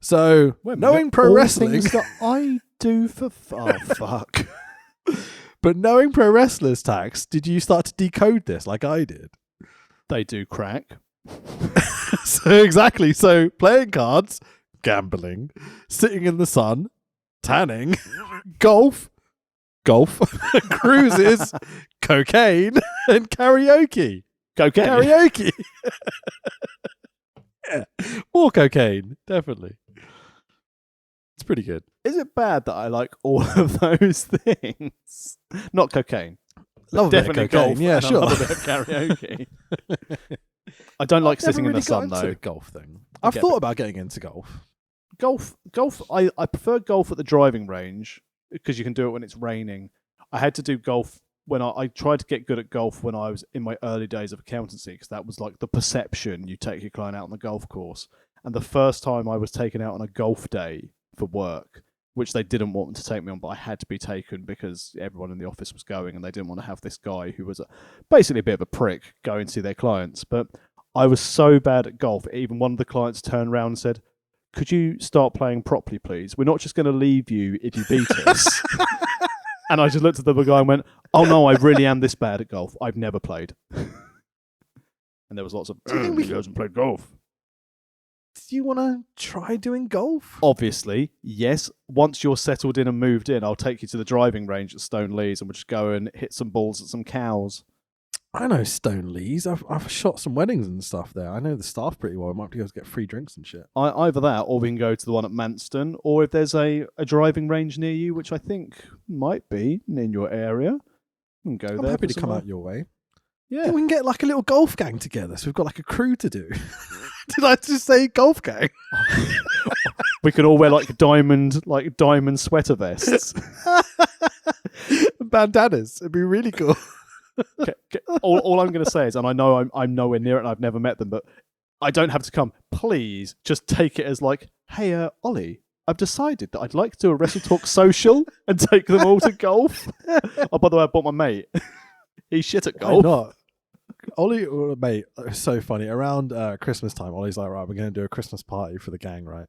So, knowing pro wrestling, things that I do for fuck. But knowing pro wrestlers, Tax, did you start to decode this like I did? They do crack. So exactly. So playing cards, gambling, sitting in the sun, tanning, golf, cruises, cocaine, and karaoke. Karaoke. Yeah. More cocaine, definitely. It's pretty good. Is it bad that I like all of those things? Not cocaine. Love definitely cocaine. golf. Yeah, sure. A bit of karaoke. I don't like sitting in the sun though. The golf thing. I've thought about getting into golf. Golf. I prefer golf at the driving range because you can do it when it's raining. I had to do golf when I tried to get good at golf when I was in my early days of accountancy because that was like the perception. You take your client out on the golf course, and the first time I was taken out on a golf day for work which they didn't want to take me on, but I had to be taken because everyone in the office was going and they didn't want to have this guy who was basically a bit of a prick go and see their clients. But I was so bad at golf, even one of the clients turned around and said, "Could you start playing properly, please? We're not just going to leave you if you beat us." And I just looked at the guy and went, "Oh no, I really am this bad at golf. I've never played." And there was lots of, "He hasn't played golf." Do you want to try doing golf? Obviously, yes. Once you're settled in and moved in, I'll take you to the driving range at Stone Lees and we'll just go and hit some balls at some cows. I know Stone Lees. I've shot some weddings and stuff there. I know the staff pretty well. I might be able to get free drinks and shit. Either that, or we can go to the one at Manston, or if there's a driving range near you, which I think might be in your area, we can go there. I'm happy to come out your way. Yeah. We can get like a little golf gang together. So we've got like a crew to do. Did I just say golf gang? We could all wear like diamond sweater vests. Bandanas. It'd be really cool. Okay. All I'm going to say is, and I know I'm nowhere near it and I've never met them, but I don't have to come. Please just take it as like, "Hey, Ollie, I've decided that I'd like to do a Wrestle Talk social and take them all to golf." Oh, by the way, I bought my mate. He's shit at golf. Why not? Ollie, mate, it's so funny. Around Christmas time, Ollie's like, "Right, we're going to do a Christmas party for the gang, right?" And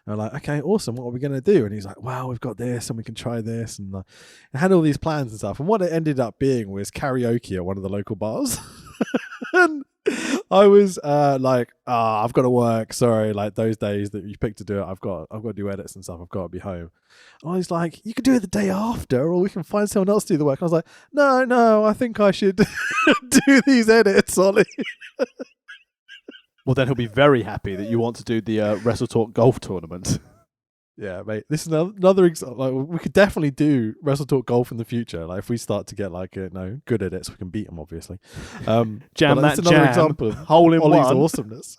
we're like, "Okay, awesome. What are we going to do?" And he's like, "Well, we've got this and we can try this." And I had all these plans and stuff. And what it ended up being was karaoke at one of the local bars. And I was like, "I've got to work. Sorry, like those days that you picked to do it, I've got to do edits and stuff. I've got to be home." And I was like, "You could do it the day after, or we can find someone else to do the work." And I was like, No, I think I should do these edits, Ollie." Well, then he'll be very happy that you want to do the Wrestle Talk golf tournament. Yeah, mate. This is another example. Like, we could definitely do Wrestle Talk golf in the future. Like, if we start to get like good edits, we can beat them, obviously. Jam but that another jam, example of hole in Ollie's one. awesomeness.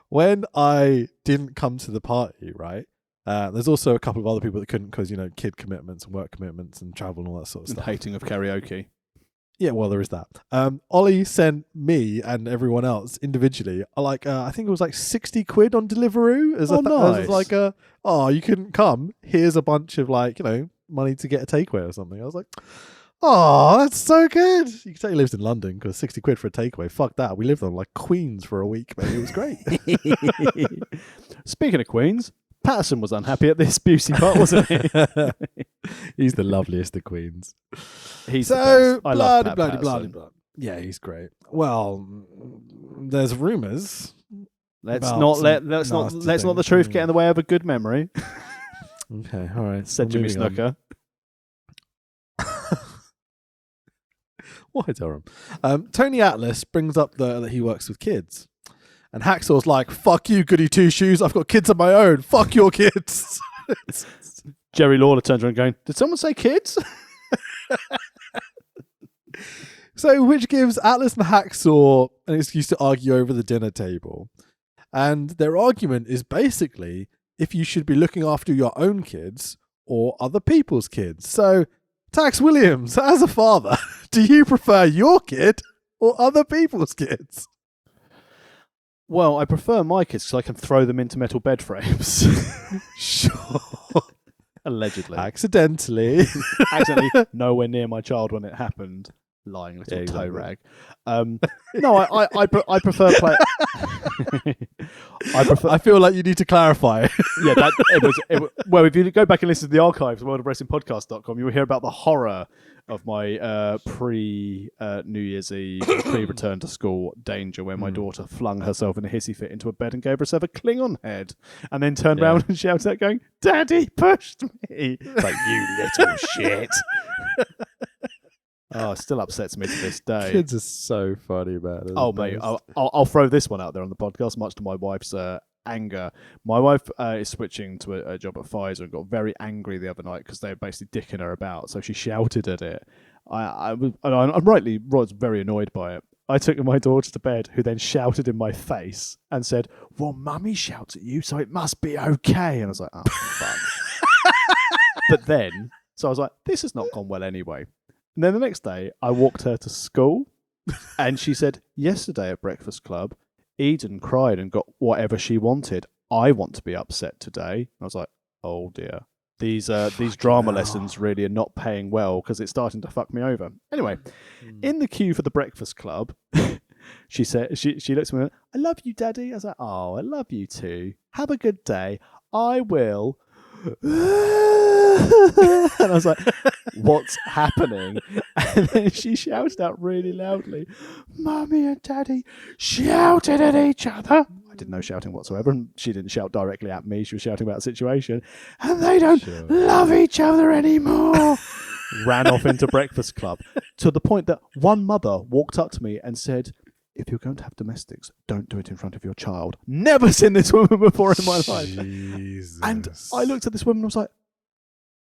When I didn't come to the party, right? There's also a couple of other people that couldn't because kid commitments and work commitments and travel and all that sort of And stuff. hating of karaoke. Yeah, well, there is that. Ollie sent me and everyone else individually, I think it was like 60 quid on Deliveroo. As nice. like you couldn't come. Here's a bunch of money to get a takeaway or something. I was like, oh, that's so good. You can tell he lives in London because 60 quid for a takeaway. Fuck that. We lived on like Queens for a week, mate. It was great. Speaking of Queens, Patterson was unhappy at this beauty part, wasn't he? He's the loveliest of Queens. He's So, I love Pat blah, Patterson. blah. Yeah, he's great. Well, there's rumours. Let's about not some let nasty the things. truth get in the way of a good memory. Okay, all right. Said Jimmy Snooker. Why, Durham? Tony Atlas brings up that he works with kids. And Hacksaw's like, "Fuck you, goody two shoes. I've got kids of my own. Fuck your kids." Jerry Lawler turns around going, "Did someone say kids?" So, which gives Atlas and Hacksaw an excuse to argue over the dinner table. And their argument is basically if you should be looking after your own kids or other people's kids. So, Tax Williams, as a father, do you prefer your kid or other people's kids? Well, I prefer my kids because I can throw them into metal bed frames. Sure. Allegedly. Accidentally. Accidentally nowhere near my child when it happened. Lying little toe exactly. rag. No, I prefer play. I feel like you need to clarify. Yeah, well, if you go back and listen to the archives, worldofwrestlingpodcast.com, you will hear about the horror of my pre-New Year's Eve, pre-return to school danger where my daughter flung herself in a hissy fit into a bed and gave herself a Klingon head and then turned around and shouted out going, "Daddy pushed me." Like, "You little shit." Oh, it still upsets me to this day. Kids are so funny, man. Oh, mate, I'll throw this one out there on the podcast, much to my wife's anger. My wife is switching to a job at Pfizer and got very angry the other night because they were basically dicking her about. So she shouted at it. I'm rightly was very annoyed by it. I took my daughter to bed, who then shouted in my face and said, "Well, Mummy shouts at you, so it must be okay." And I was like, "Oh, fuck." But then, so I was like, "This has not gone well anyway." And then the next day, I walked her to school, and she said, "Yesterday at Breakfast Club, Eden cried and got whatever she wanted. I want to be upset today. I was like, oh dear. These drama lessons really are not paying well because it's starting to fuck me over. Anyway, in the queue for the Breakfast Club, she said she looks at me and went, I love you, Daddy. I was like, oh, I love you too. Have a good day. I will. And I was like, what's happening? And then she shouted out really loudly, Mummy and Daddy shouted at each other. I didn't know shouting whatsoever, and she didn't shout directly at me. She was shouting about the situation. And they don't love each other anymore. Ran off into Breakfast Club to the point that one mother walked up to me and said, if you're going to have domestics, don't do it in front of your child. Never seen this woman before in my life. Jesus. And I looked at this woman and was like,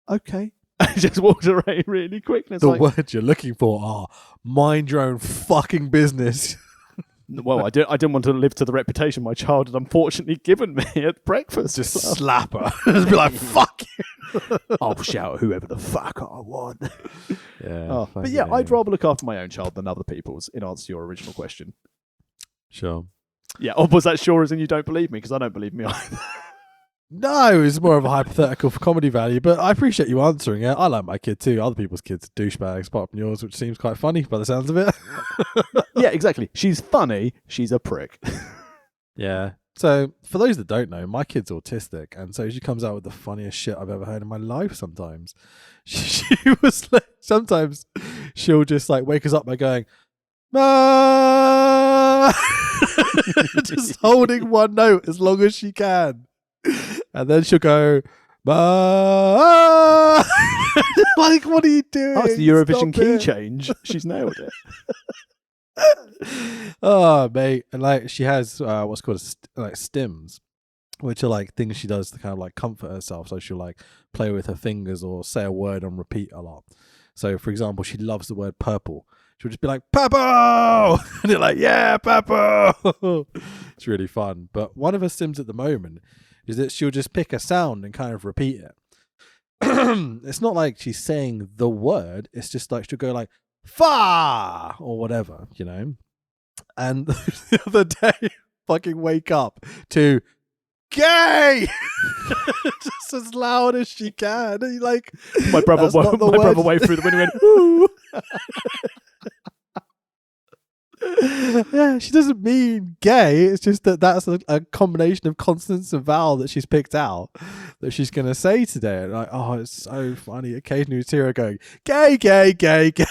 okay. I just walked away really quickly. The words you're looking for are mind your own fucking business. Well, I didn't want to live to the reputation my child had unfortunately given me at breakfast. Just slap her. Just be like, fuck you. I'll shout at whoever the fuck I want. Yeah. But yeah, I'd rather look after my own child than other people's, in answer to your original question. Sure. Yeah, or was that sure as in you don't believe me? Because I don't believe me either. No, it's more of a hypothetical for comedy value, but I appreciate you answering it. I like my kid too. Other people's kids are douchebags, apart from yours, which seems quite funny by the sounds of it. Yeah, exactly. She's funny. She's a prick. Yeah. So, for those that don't know, my kid's autistic, and so she comes out with the funniest shit I've ever heard in my life sometimes. She was like, sometimes she'll just like wake us up by going, Ma! Just holding one note as long as she can. And then she'll go, Ma! Like, what are you doing? Oh, it's the Eurovision key change. She's nailed it. Oh, mate. And like, she has what's called like stims, which are like things she does to kind of like comfort herself. So she'll like play with her fingers or say a word on repeat a lot. So, for example, she loves the word purple. She'll just be like, purple! And you're like, yeah, purple! It's really fun. But one of her stims at the moment is that she'll just pick a sound and kind of repeat it. It's not like she's saying the word. It's just like she'll go like, fa! Or whatever, you know? And the other day, fucking wake up to gay! Just as loud as she can. And you're like, my brother waved through the window and went, ooh. Yeah, she doesn't mean gay. It's just that that's a combination of consonants and vowel that she's picked out that she's going to say today. And like, oh, it's so funny. Occasionally you hear her going, gay, gay, gay, gay.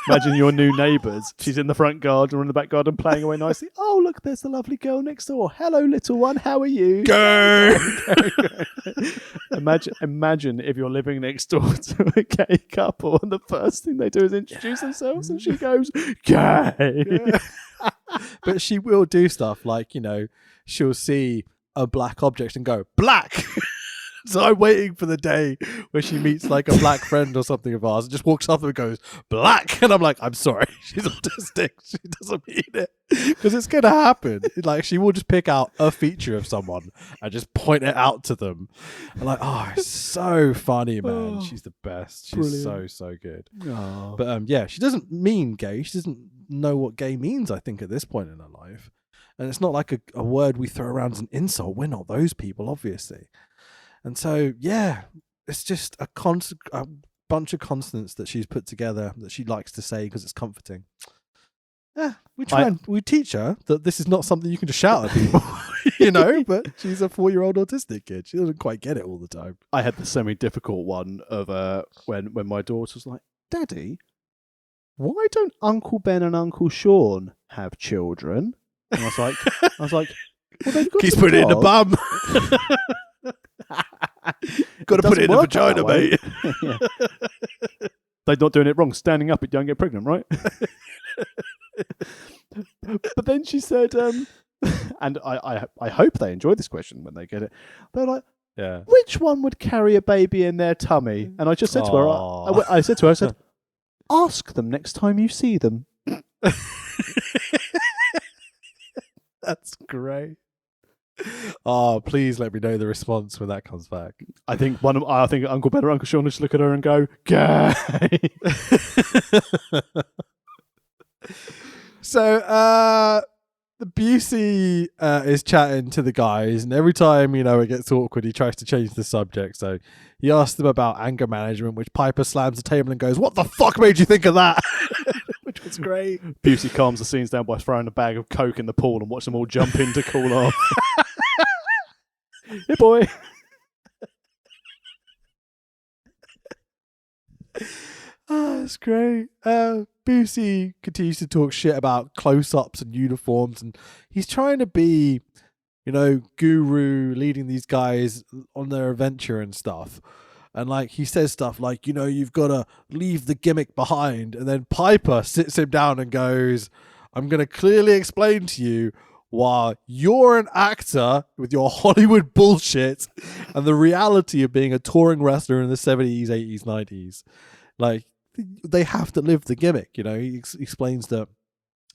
Imagine your new neighbours. She's in the front garden or in the back garden playing away nicely. Oh, look, there's the lovely girl next door. Hello, little one. How are you? Gay. Imagine if you're living next door to a gay couple and the first thing they do is introduce themselves and she goes, gay. Yeah. But she will do stuff like, you know, she'll see a black object and go, black. So I'm waiting for the day where she meets like a black friend or something of ours and just walks up and goes, black. And I'm like, I'm sorry, she's autistic. She doesn't mean it. Because it's going to happen. Like, she will just pick out a feature of someone and just point it out to them. I'm like, oh, it's so funny, man. She's the best. She's so good. Oh. But yeah, she doesn't mean gay. She doesn't know what gay means, I think, at this point in her life. And it's not like a word we throw around as an insult. We're not those people, obviously. And so, yeah, it's just a bunch of consonants that she's put together that she likes to say because it's comforting. Yeah, we teach her that this is not something you can just shout at people, you know, but she's a 4-year-old autistic kid. She doesn't quite get it all the time. I had the semi-difficult one of when my daughter was like, Daddy, why don't Uncle Ben and Uncle Sean have children? And I was like, well, they've got He's put it in the bum. Got to put it in the vagina, mate. Yeah. They're not doing it wrong. Standing up, you don't get pregnant, right? But then she said, and I hope they enjoy this question when they get it. They're like, yeah, which one would carry a baby in their tummy? And I just said to her, I said, ask them next time you see them. That's great. Oh, please let me know the response when that comes back. I think Uncle Ben or Uncle Sean will just look at her and go, gay. So, the Busey is chatting to the guys, and every time, it gets awkward, he tries to change the subject. So he asks them about anger management, which Piper slams the table and goes, "What the fuck made you think of that?" Which was great. Busey calms the scenes down by throwing a bag of Coke in the pool and watch them all jump in to cool off. Hey, boy. Oh, that's great. Busey continues to talk shit about close-ups and uniforms, and he's trying to be, guru, leading these guys on their adventure and stuff. And he says stuff like, you've got to leave the gimmick behind. And then Piper sits him down and goes, "I'm going to clearly explain to you why you're an actor with your Hollywood bullshit and the reality of being a touring wrestler in the 70s, 80s, 90s. They have to live the gimmick." He explains that,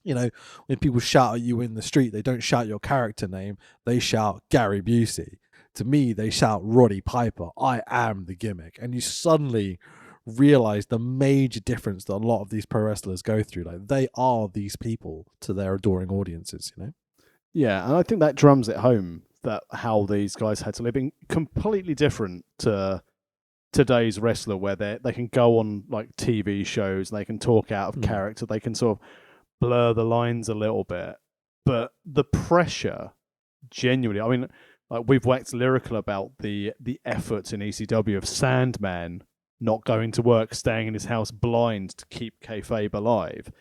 when people shout at you in the street, they don't shout your character name. They shout Gary Busey. To me, they shout Roddy Piper. I am the gimmick. And you suddenly realize the major difference that a lot of these pro wrestlers go through. They are these people to their adoring audiences, Yeah, and I think that drums it home that how these guys had to live in completely different to today's wrestler, where they can go on TV shows, and they can talk out of character, they can sort of blur the lines a little bit, but the pressure, genuinely, we've waxed lyrical about the efforts in ECW of Sandman not going to work, staying in his house blind to keep kayfabe alive,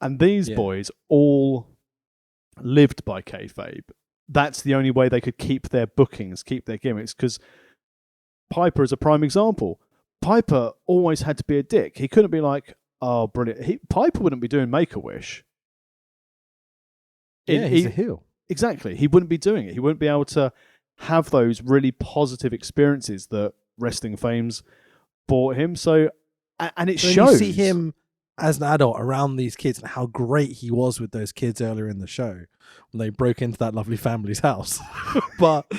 and these boys all lived by kayfabe. That's the only way they could keep their bookings, keep their gimmicks, because Piper is a prime example. Piper always had to be a dick. He couldn't be like, "Oh, brilliant." Piper wouldn't be doing Make-A-Wish. He's a heel. Exactly. He wouldn't be doing it. He wouldn't be able to have those really positive experiences that wrestling fames brought him. So, and it shows. You see him as an adult around these kids and how great he was with those kids earlier in the show when they broke into that lovely family's house. But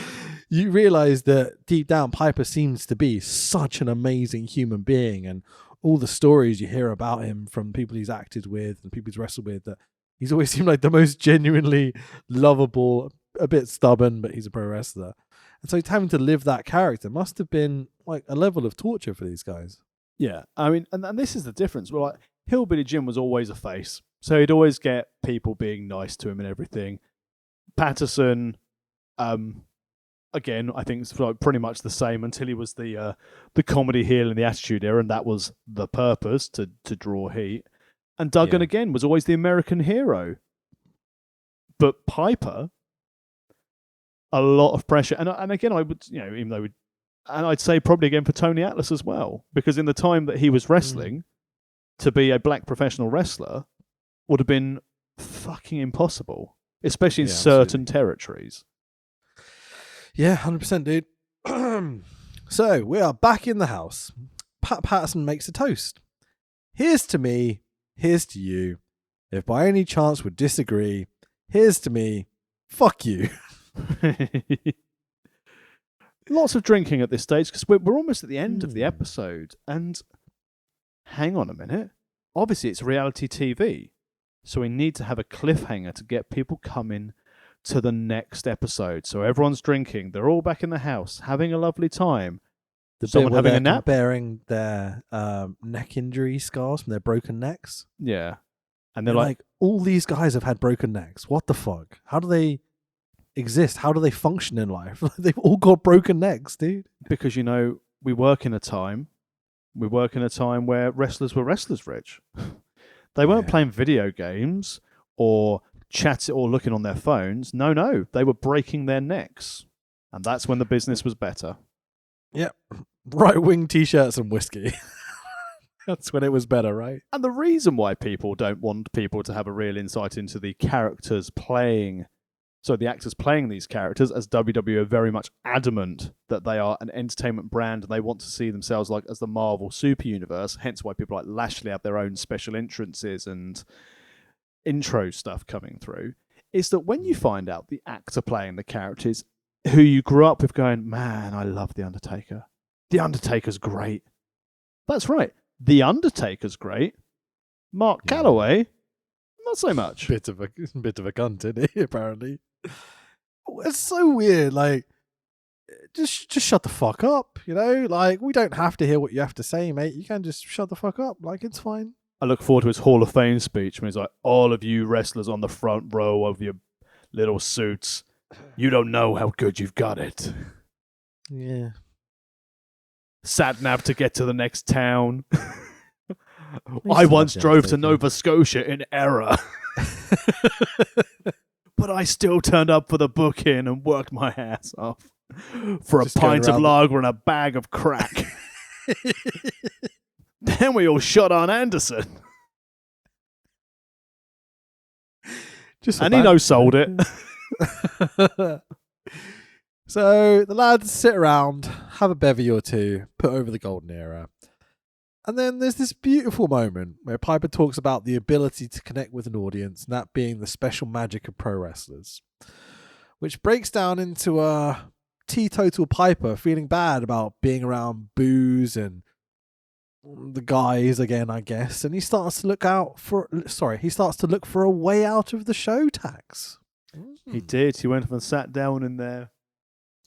you realize that deep down, Piper seems to be such an amazing human being, and all the stories you hear about him from people he's acted with and people he's wrestled with, that he's always seemed like the most genuinely lovable, a bit stubborn, but he's a pro wrestler. And so having to live that character must have been a level of torture for these guys. Yeah, and this is the difference. Well, Hillbilly Jim was always a face, so he'd always get people being nice to him and everything. Patterson, again, I think it's pretty much the same until he was the comedy heel in the Attitude Era, and that was the purpose, to draw heat. And Duggan, again, was always the American hero. But Piper, a lot of pressure. And again, I would, even though and I'd say probably again for Tony Atlas as well, because in the time that he was wrestling, to be a black professional wrestler would have been fucking impossible, especially in certain territories. Yeah, 100%, dude. So we are back in the house. Pat Patterson makes a toast. Here's to me, here's to you. If by any chance we disagree, here's to me, fuck you. Lots of drinking at this stage, because we're almost at the end of the episode. And hang on a minute. Obviously, it's reality TV. So we need to have a cliffhanger to get people coming to the next episode. So everyone's drinking. They're all back in the house, having a lovely time. Someone having a nap? Bearing their neck injury scars from their broken necks. Yeah. And they're like, all these guys have had broken necks. What the fuck? How do they exist? How do they function in life? They've all got broken necks, dude. Because, we work in a time where wrestlers were wrestlers, Rich. They weren't playing video games or chatting or looking on their phones. No. They were breaking their necks. And that's when the business was better. Yep. Right-wing T-shirts and whiskey. That's when it was better, right? And the reason why people don't want people to have a real insight into the actors playing these characters, as WWE are very much adamant that they are an entertainment brand and they want to see themselves as the Marvel super universe, hence why people like Lashley have their own special entrances and intro stuff coming through, is that when you find out the actor playing the characters who you grew up with going, man, I love The Undertaker. The Undertaker's great. That's right. The Undertaker's great. Mark Calloway, Not so much. bit of a cunt, isn't he? Apparently, it's so weird. Like, just shut the fuck up. You know, like we don't have to hear what you have to say, mate. You can just shut the fuck up. Like it's fine. I look forward to his Hall of Fame speech when he's like, all of you wrestlers on the front row of your little suits, you don't know how good you've got it. Yeah. Sat nav to get to the next town. I once drove to Nova Scotia in error. But I still turned up for the booking and worked my ass off for Just a pint of going around lager and a bag of crack. Then we all shot on Anderson. And he no-sold it. So the lads sit around, have a bevy or two, put over the golden era. And then there's this beautiful moment where Piper talks about the ability to connect with an audience, and that being the special magic of pro wrestlers, which breaks down into a teetotal Piper feeling bad about being around booze and the guys again, I guess, and he starts to look for a way out of the show tax. He did. He went and sat down in their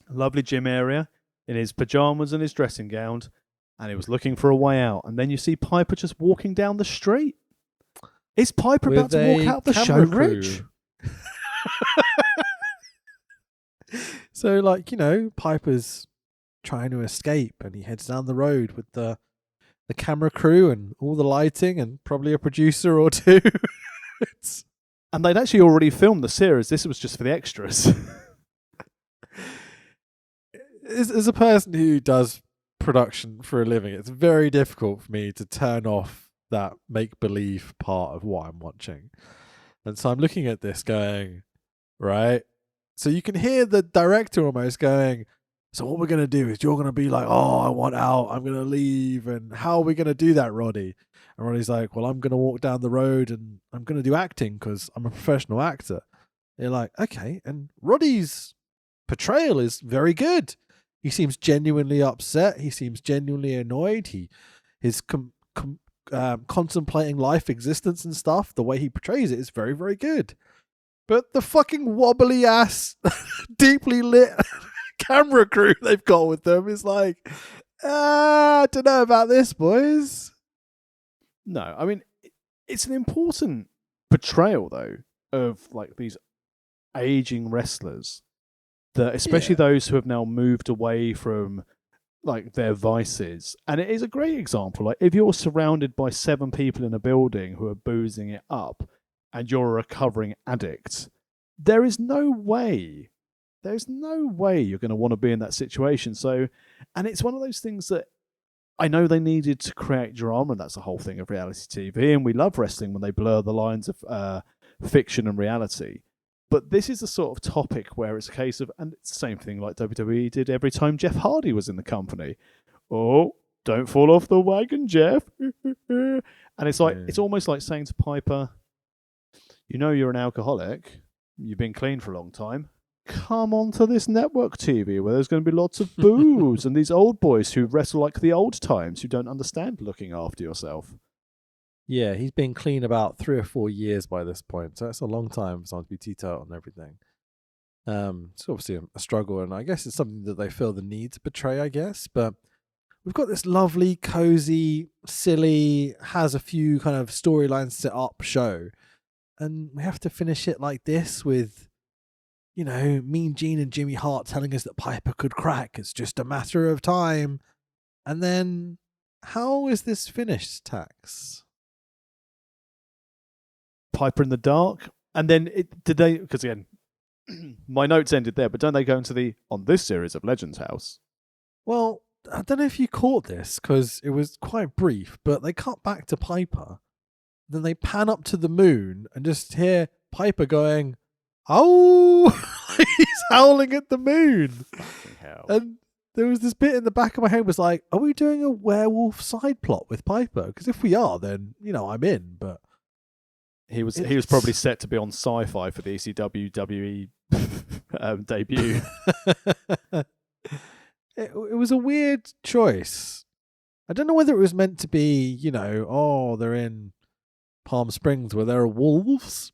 lovely gym area in his pajamas and his dressing gown, and he was looking for a way out. And then you see Piper just walking down the street. Is Piper about to walk out the show, Rich? So, like, you know, Piper's trying to escape, and he heads down the road with the camera crew and all the lighting and probably a producer or two. And they'd actually already filmed the series. This was just for the extras. As a person who does production for a living, it's very difficult for me to turn off that make-believe part of what I'm watching. And so I'm looking at this going, right? So you can hear the director almost going, so what we're going to do is you're going to be like, oh, I want out, I'm going to leave, and how are we going to do that, Roddy? And Roddy's like, well, I'm going to walk down the road and I'm going to do acting because I'm a professional actor. You're like, okay. And Roddy's portrayal is very good. He seems genuinely upset. He seems genuinely annoyed. He's contemplating life existence and stuff. The way he portrays it is very, very good. But the fucking wobbly ass, deeply lit camera crew they've got with them is like, I don't know about this, boys. No, I mean, it's an important portrayal, though, of like these aging wrestlers, that especially those who have now moved away from like their vices. And it is a great example. Like, if you're surrounded by 7 people in a building who are boozing it up and you're a recovering addict, there's no way you're going to want to be in that situation. So, and it's one of those things that I know they needed to create drama, and that's the whole thing of reality TV, and we love wrestling when they blur the lines of fiction and reality. But this is the sort of topic where it's a case of, and it's the same thing like WWE did every time Jeff Hardy was in the company. Oh, don't fall off the wagon, Jeff. And it's like, it's almost like saying to Piper, you know you're an alcoholic, you've been clean for a long time, come on to this network TV where there's going to be lots of booze and these old boys who wrestle like the old times, who don't understand looking after yourself. Yeah, he's been clean about 3 or 4 years by this point, so it's a long time for someone to be teetotal and everything. It's obviously a struggle, and I guess it's something that they feel the need to portray, I guess. But we've got this lovely, cozy, silly, has a few kind of storylines set up show, and we have to finish it like this with, you know, Mean Gene and Jimmy Hart telling us that Piper could crack. It's just a matter of time. And then, how is this finished, Tax? Piper in the dark. And then, did they, because again, my notes ended there, but don't they go into on this series of Legends House? Well, I don't know if you caught this, because it was quite brief, but they cut back to Piper. Then they pan up to the moon and just hear Piper going, oh, he's howling at the moon. Fucking hell. And there was this bit in the back of my head was like, are we doing a werewolf side plot with Piper? Because if we are, then, you know, I'm in. But he was probably set to be on Sci-Fi for the ECW WWE debut. It was a weird choice. I don't know whether it was meant to be, you know, oh, they're in Palm Springs where there are wolves.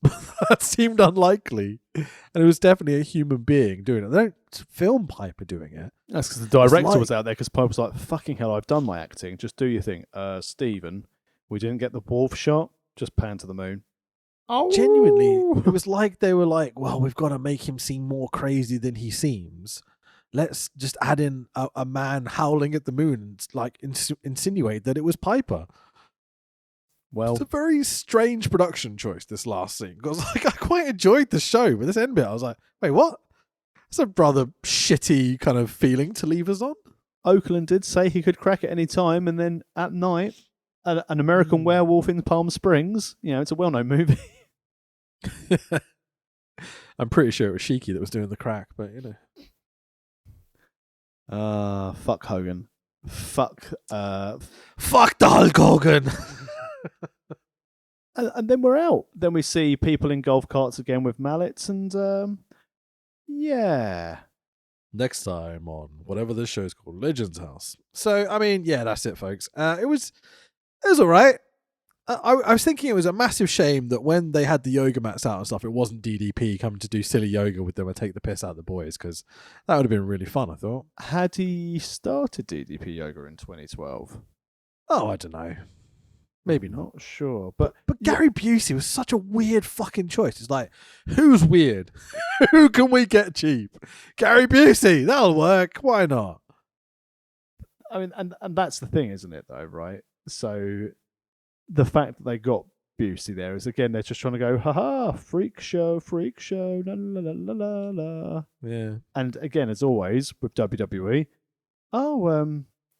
That seemed unlikely. And it was definitely a human being doing it. They don't film Piper doing it. That's because the director was out there because Piper was like, fucking hell, I've done my acting. Just do your thing. Stephen, we didn't get the wolf shot. Just pan to the moon. Oh, genuinely, it was like they were like, well, we've got to make him seem more crazy than he seems. Let's just add in a man howling at the moon and like insinuate that it was Piper. Well, it's a very strange production choice, this last scene. Because like, I quite enjoyed the show, but this end bit, I was like, wait, what? It's a rather shitty kind of feeling to leave us on. Oakland did say he could crack at any time, and then at night, an American werewolf in Palm Springs. You know, it's a well-known movie. I'm pretty sure it was Sheiky that was doing the crack, but you know. Fuck Hogan. Fuck the Hulk Hogan. and then we're out. Then we see people in golf carts again with mallets, and yeah. Next time on whatever this show's called, Legends House. So I mean, yeah, that's it, folks. It was all right. I was thinking it was a massive shame that when they had the yoga mats out and stuff, it wasn't DDP coming to do silly yoga with them and take the piss out of the boys, because that would have been really fun, I thought. Had he started DDP yoga in 2012? Oh, I don't know. Maybe not. Not sure. But Gary Busey was such a weird fucking choice. It's like, who's weird? Who can we get cheap? Gary Busey. That'll work. Why not? I mean, and that's the thing, isn't it, though, right? So the fact that they got Busey there is, again, they're just trying to go, haha, freak show, la la la la la la. Yeah. And again, as always with WWE,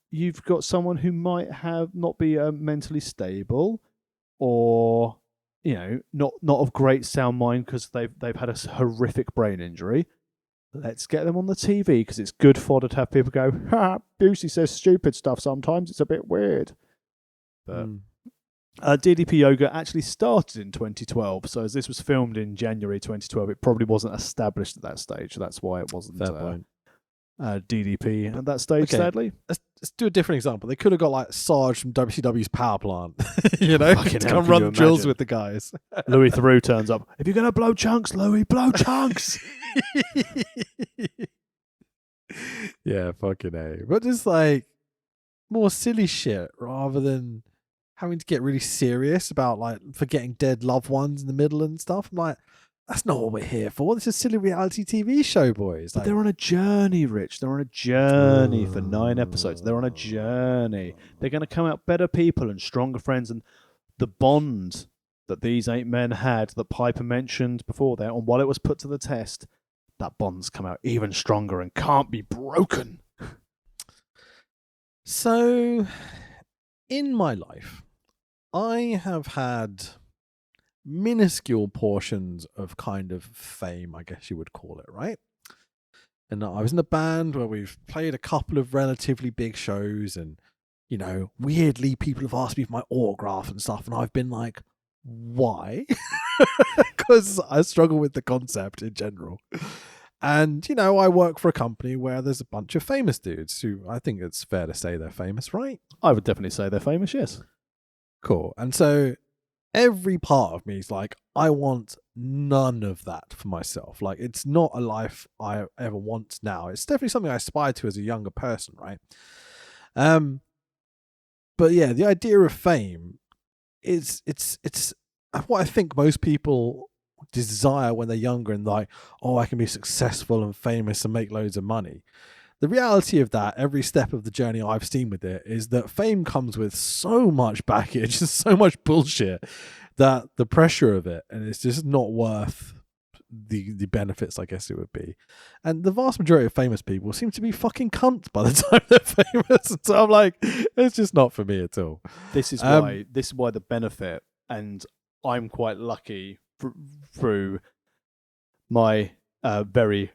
you've got someone who might have not be mentally stable, or you know, not of great sound mind because they've had a horrific brain injury. Let's get them on the TV because it's good fodder to have people go, ha, Busey says stupid stuff sometimes. It's a bit weird. But DDP Yoga actually started in 2012, so as this was filmed in January 2012, it probably wasn't established at that stage. So that's why it wasn't DDP at that stage, sadly. Let's do a different example. They could have got like Sarge from WCW's power plant, you know, Fucking to hell, come can run you drills imagine? with the guys. Louis Theroux turns up. If you're going to blow chunks, Louis, blow chunks. Yeah, fucking A. But just like more silly shit rather than having to get really serious about like forgetting dead loved ones in the middle and stuff. I'm like, that's not what we're here for. This is a silly reality TV show, boys. But they're on a journey, Rich. They're on a journey for 9 episodes. They're on a journey. They're going to come out better people and stronger friends. And the bond that these 8 men had that Piper mentioned before there, and while it was put to the test, that bond's come out even stronger and can't be broken. So, in my life, I have had minuscule portions of kind of fame, I guess you would call it, right? And I was in a band where we've played a couple of relatively big shows, and, you know, weirdly people have asked me for my autograph and stuff, and I've been like, why? Because I struggle with the concept in general. And, you know, I work for a company where there's a bunch of famous dudes who I think it's fair to say they're famous, right? I would definitely say they're famous, yes. Cool. And so every part of me is like, I want none of that for myself. Like, it's not a life I ever want now. It's definitely something I aspire to as a younger person, right? But yeah, the idea of fame it's what I think most people desire when they're younger and like, oh, I can be successful and famous and make loads of money. The reality of that, every step of the journey I've seen with it, is that fame comes with so much baggage and so much bullshit that the pressure of it, and it's just not worth the benefits, I guess it would be. And the vast majority of famous people seem to be fucking cunts by the time they're famous. So I'm like, it's just not for me at all. This is why the benefit, and I'm quite lucky through my very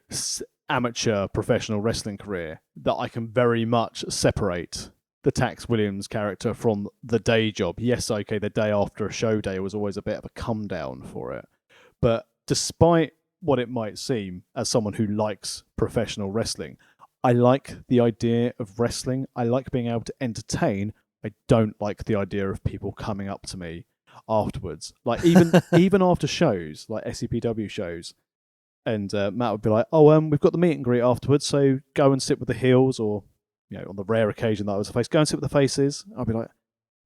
amateur professional wrestling career that I can very much separate the Tax Williams character from the day job. Yes, okay, the day after a show day was always a bit of a come down for it. But despite what it might seem as someone who likes professional wrestling, I like the idea of wrestling. I like being able to entertain. I don't like the idea of people coming up to me. afterwards. Like even after shows, like SCPW shows, and Matt would be like, "Oh, we've got the meet and greet afterwards, so go and sit with the heels, or on the rare occasion that I was the face, go and sit with the faces." I'd be like,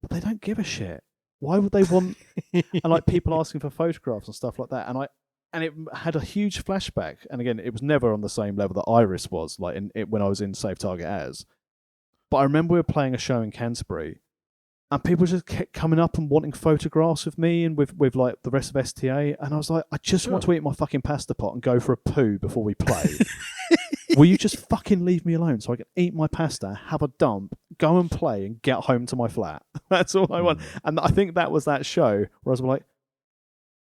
"But they don't give a shit. Why would they want?" And like people asking for photographs and stuff like that, and it had a huge flashback. And again, it was never on the same level that Iris was, like when I was in Safe Target as. But I remember we were playing a show in Canterbury, and people just kept coming up and wanting photographs of me and with like the rest of STA. And I was like, I just want to eat my fucking pasta pot and go for a poo before we play. Will you just fucking leave me alone so I can eat my pasta, have a dump, go and play, and get home to my flat? That's all I want. And I think that was that show where I was like,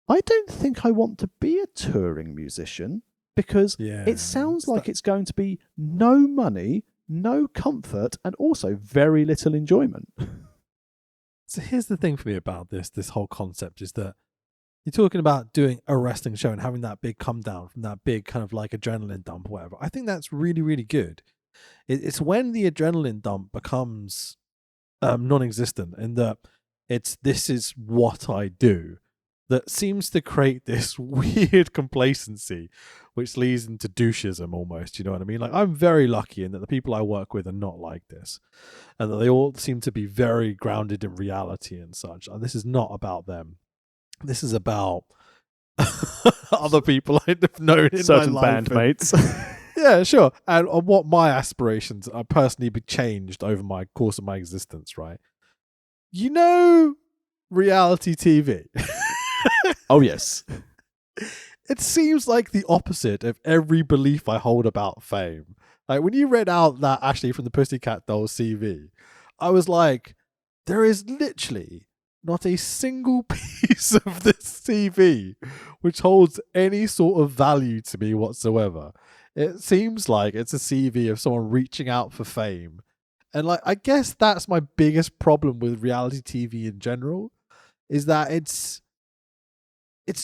I don't think I want to be a touring musician because it sounds like it's going to be no money, no comfort, and also very little enjoyment. So here's the thing for me about this whole concept is that you're talking about doing a wrestling show and having that big come down from that big kind of like adrenaline dump or whatever. I think that's really, really good. It's when the adrenaline dump becomes non-existent and that this is what I do that seems to create this weird complacency which leads into doucheism almost, you know what I mean? Like, I'm very lucky in that the people I work with are not like this and that they all seem to be very grounded in reality and such. And this is not about them. This is about other people I've known in certain my life. bandmates. Yeah, sure. And what my aspirations are personally be changed over my course of my existence, right? Reality TV. Oh, yes. It seems like the opposite of every belief I hold about fame. Like, when you read out that Ashley from the Pussycat Dolls CV, I was like, there is literally not a single piece of this CV which holds any sort of value to me whatsoever. It seems like it's a CV of someone reaching out for fame. And like, I guess that's my biggest problem with reality TV in general, is that it's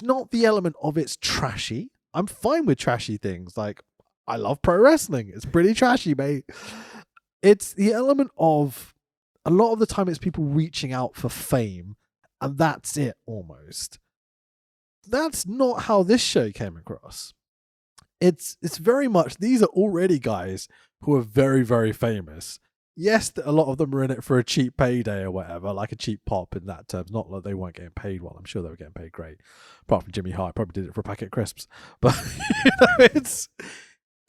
not the element of it's trashy. I'm fine with trashy things. Like, I love pro wrestling. It's pretty trashy, mate. It's the element of, a lot of the time it's people reaching out for fame, and that's it almost. That's not how this show came across. It's very much, these are already guys who are very, very famous. Yes, a lot of them are in it for a cheap payday or whatever, like a cheap pop in that terms. Not that they weren't getting paid well. I'm sure they were getting paid great. Apart from Jimmy Hart, probably did it for a packet of crisps. But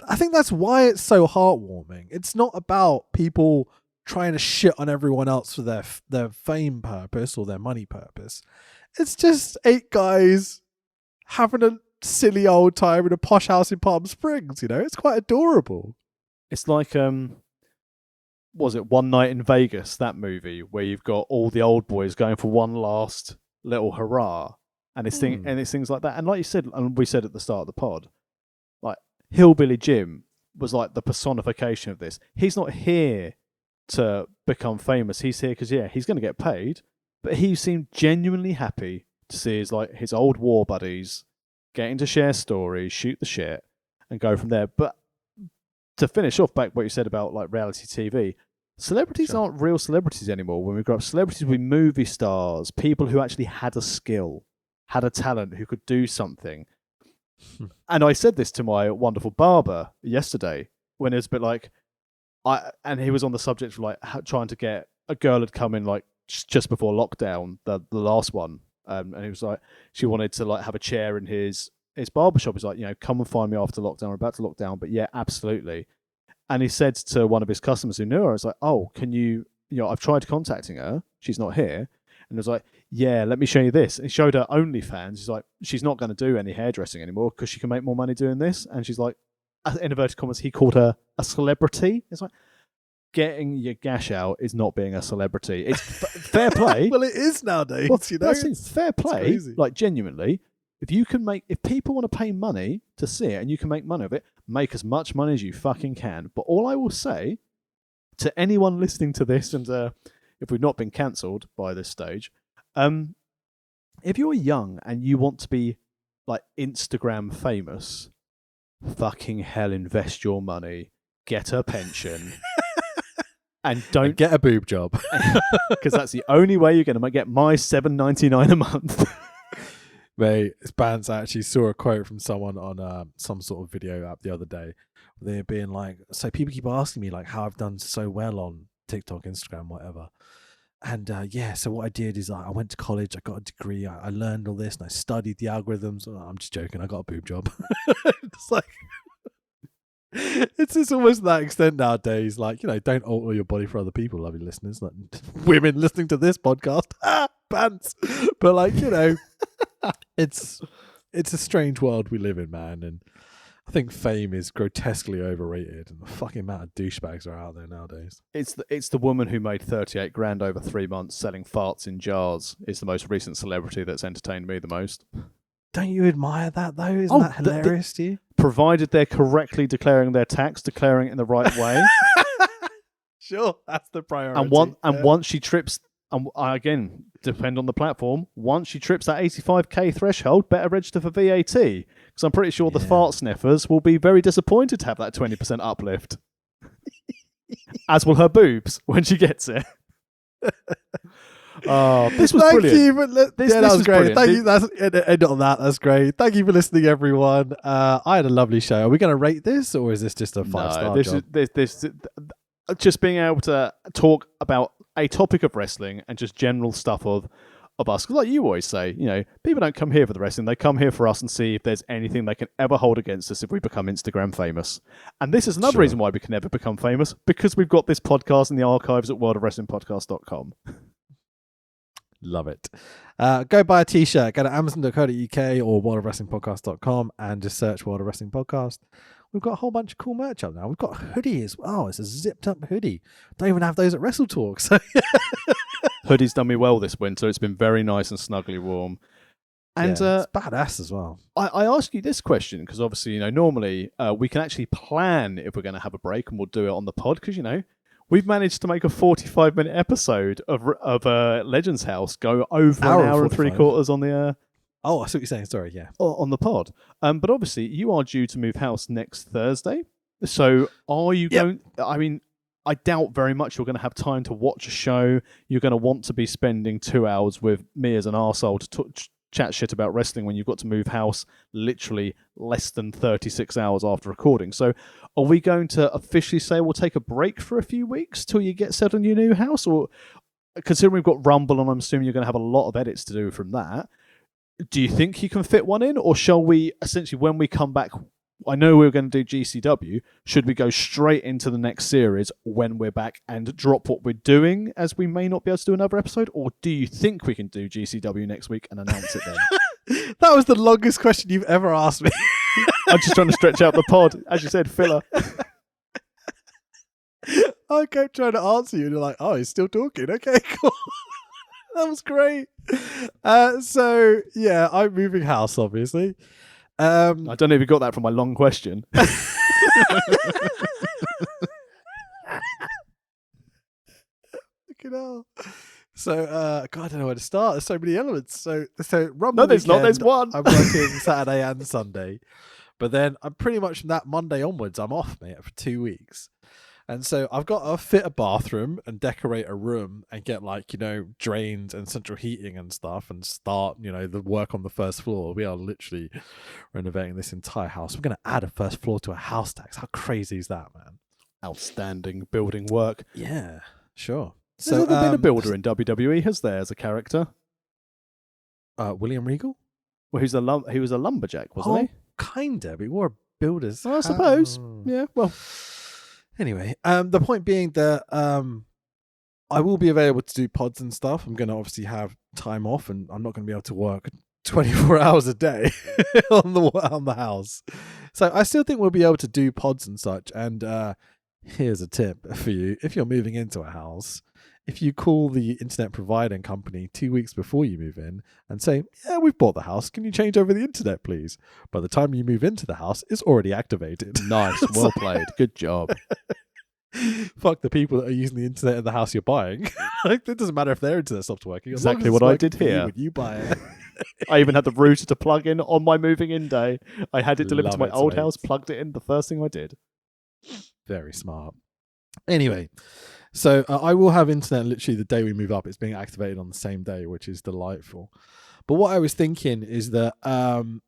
I think that's why it's so heartwarming. It's not about people trying to shit on everyone else for their fame purpose or their money purpose. It's just 8 guys having a silly old time in a posh house in Palm Springs, It's quite adorable. It's like, was it One Night in Vegas, that movie, where you've got all the old boys going for one last little hurrah, and it's things like that. And like you said, and we said at the start of the pod, like, Hillbilly Jim was like the personification of this. He's not here to become famous. He's here because he's going to get paid, but he seemed genuinely happy to see his old war buddies getting to share stories, shoot the shit, and go from there. But to finish off back what you said about like reality TV, celebrities aren't real celebrities anymore. When we grow up, celebrities were movie stars, people who actually had a skill, had a talent, who could do something. And I said this to my wonderful barber yesterday when it was a bit like, and he was on the subject of like trying to get a girl had come in like just before lockdown, the last one, and he was like, she wanted to like have a chair in his barbershop. He's like, come and find me after lockdown. We're about to lock down, but yeah, absolutely. And he said to one of his customers who knew her, I was like, oh, can you, I've tried contacting her. She's not here. And I was like, yeah, let me show you this. And he showed her OnlyFans. He's like, she's not going to do any hairdressing anymore because she can make more money doing this. And she's like, in inverted commas, he called her a celebrity. It's like, getting your gash out is not being a celebrity. It's fair play. Well, it is nowadays. Well, it's fair play. Like, genuinely, if people want to pay money to see it and you can make money of it, make as much money as you fucking can. But all I will say to anyone listening to this, and if we've not been cancelled by this stage, if you're young and you want to be like Instagram famous, fucking hell, invest your money, get a pension, And don't get a boob job. because that's the only way you're going to get my $7.99 a month. Mate, Spence, I actually saw a quote from someone on some sort of video app the other day. They're being like, so people keep asking me like how I've done so well on TikTok, Instagram, whatever. And so what I did is I went to college, I got a degree, I learned all this, and I studied the algorithms. Oh, I'm just joking, I got a boob job. It's like, it's just almost that extent nowadays. Like, don't alter your body for other people, lovely listeners. Like women listening to this podcast, pants. But like, it's a strange world we live in, man. And I think fame is grotesquely overrated, and the fucking amount of douchebags are out there nowadays. It's the woman who made 38 grand over 3 months selling farts in jars is the most recent celebrity that's entertained me the most. Don't you admire that though? Isn't that hilarious to you? Provided they're correctly declaring their tax, declaring it in the right way. Sure, that's the priority. And once she trips, and again, depend on the platform. Once she trips that 85k threshold, better register for VAT, because I'm pretty sure the fart sniffers will be very disappointed to have that 20% uplift. As will her boobs when she gets it. Oh, this was brilliant. That was great. Thank you. That's end on that. That's great. Thank you for listening, everyone. I had a lovely show. Are we going to rate this, or is this just a 5-star job? This just being able to talk about a topic of wrestling and just general stuff of us. Because like you always say, people don't come here for the wrestling. They come here for us and see if there's anything they can ever hold against us if we become Instagram famous. And this is another reason why we can never become famous, because we've got this podcast in the archives at worldofwrestlingpodcast.com. Love it. Go buy a t-shirt. Go to amazon.co.uk or worldofwrestlingpodcast.com and just search World of Wrestling Podcast. We've got a whole bunch of cool merch up now. We've got a hoodie as well. It's a zipped up hoodie. Don't even have those at Wrestle Talk. So hoodie's done me well this winter. It's been very nice and snugly warm. And it's badass as well. I ask you this question because obviously, normally we can actually plan if we're going to have a break, and we'll do it on the pod because, we've managed to make a 45-minute episode of Legends House go over an hour and 3/4 on the... Oh, I see what you're saying. Sorry, yeah. On the pod. But obviously, you are due to move house next Thursday. So are you going... I mean, I doubt very much you're going to have time to watch a show. You're going to want to be spending 2 hours with me as an arsehole to chat shit about wrestling when you've got to move house literally less than 36 hours after recording. So are we going to officially say we'll take a break for a few weeks till you get settled in your new house? Or considering we've got Rumble and I'm assuming you're going to have a lot of edits to do from that, do you think you can fit one in? Or shall we essentially, when we come back, I know we were going to do GCW, should we go straight into the next series when we're back and drop what we're doing, as we may not be able to do another episode? Or do you think we can do GCW next week and announce it then? That was the longest question you've ever asked me. I'm just trying to stretch out the pod. As you said, filler. I kept trying to answer you and you're like, oh, he's still talking. Okay, cool. That was great. So, yeah, I'm moving house, obviously. I don't know if you got that from my long question. Fucking hell. So, God, I don't know where to start. There's so many elements. So Rumble. No, there's not. There's one. I'm working Saturday and Sunday. But then I'm pretty much from that Monday onwards, I'm off, mate, for 2 weeks. And so I've got to fit a bathroom and decorate a room and get drains and central heating and stuff and start, the work on the first floor. We are literally renovating this entire house. We're going to add a first floor to a house tax. How crazy is that, man? Outstanding building work. Yeah, sure. There's never been a builder in WWE, has there, as a character? William Regal? Well, he was a lumberjack, wasn't he? Kinda, but he wore a builder's I suppose. Yeah, well... Anyway, the point being that I will be available to do pods and stuff. I'm going to obviously have time off, and I'm not going to be able to work 24 hours a day on the house. So I still think we'll be able to do pods and such. And here's a tip for you: if you're moving into a house, if you call the internet provider company 2 weeks before you move in and say, yeah, we've bought the house, can you change over the internet, please? By the time you move into the house, it's already activated. Nice. Well played. Good job. Fuck the people that are using the internet in the house you're buying. It doesn't matter if their internet stops working. Exactly what I did here. When you buy it. I even had the router to plug in on my moving in day. I had it delivered to my old mate. house, plugged it in, the first thing I did. Very smart. Anyway, so I will have internet literally the day we move up. It's being activated on the same day, which is delightful. But what I was thinking is that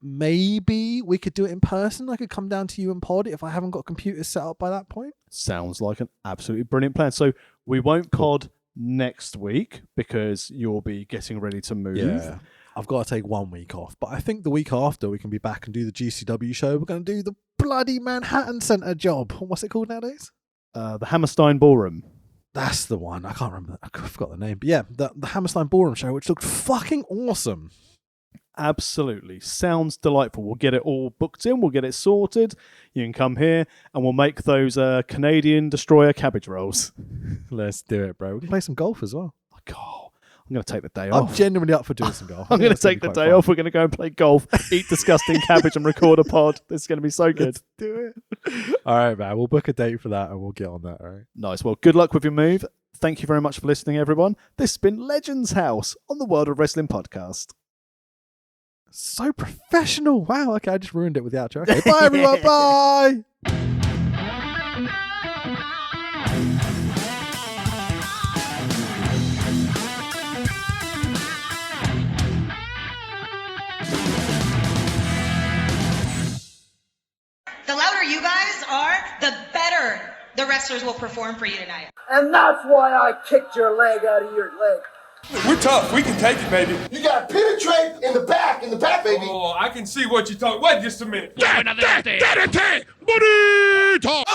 maybe we could do it in person. I could come down to you and pod if I haven't got computers set up by that point. Sounds like an absolutely brilliant plan. So we won't pod next week because you'll be getting ready to move. Yeah. I've got to take 1 week off. But I think the week after we can be back and do the GCW show. We're going to do the bloody Manhattan Center job. What's it called nowadays? The Hammerstein Ballroom. That's the one. I can't remember. I forgot the name. But yeah, the Hammerstein Ballroom show, which looked fucking awesome. Absolutely. Sounds delightful. We'll get it all booked in. We'll get it sorted. You can come here and we'll make those Canadian Destroyer cabbage rolls. Let's do it, bro. We can play some golf as well. God, I'm going to take the day I'm off. genuinely up for doing some golf. I'm going to take the day off. We're going to go and play golf, eat disgusting cabbage and record a pod. This is going to be so good. Let's do it. All right, man. We'll book a date for that and we'll get on that, all right? Nice. Well, good luck with your move. Thank you very much for listening, everyone. This has been Legends House on the World of Wrestling podcast. So professional. Wow. Okay, I just ruined it with the outro. Okay, bye, everyone. Bye. The louder you guys are, the better the wrestlers will perform for you tonight. And that's why I kicked your leg out of your leg. We're tough. We can take it, baby. You gotta penetrate in the back, baby. Oh, I can see what you're talking. Wait just a minute. Money talk.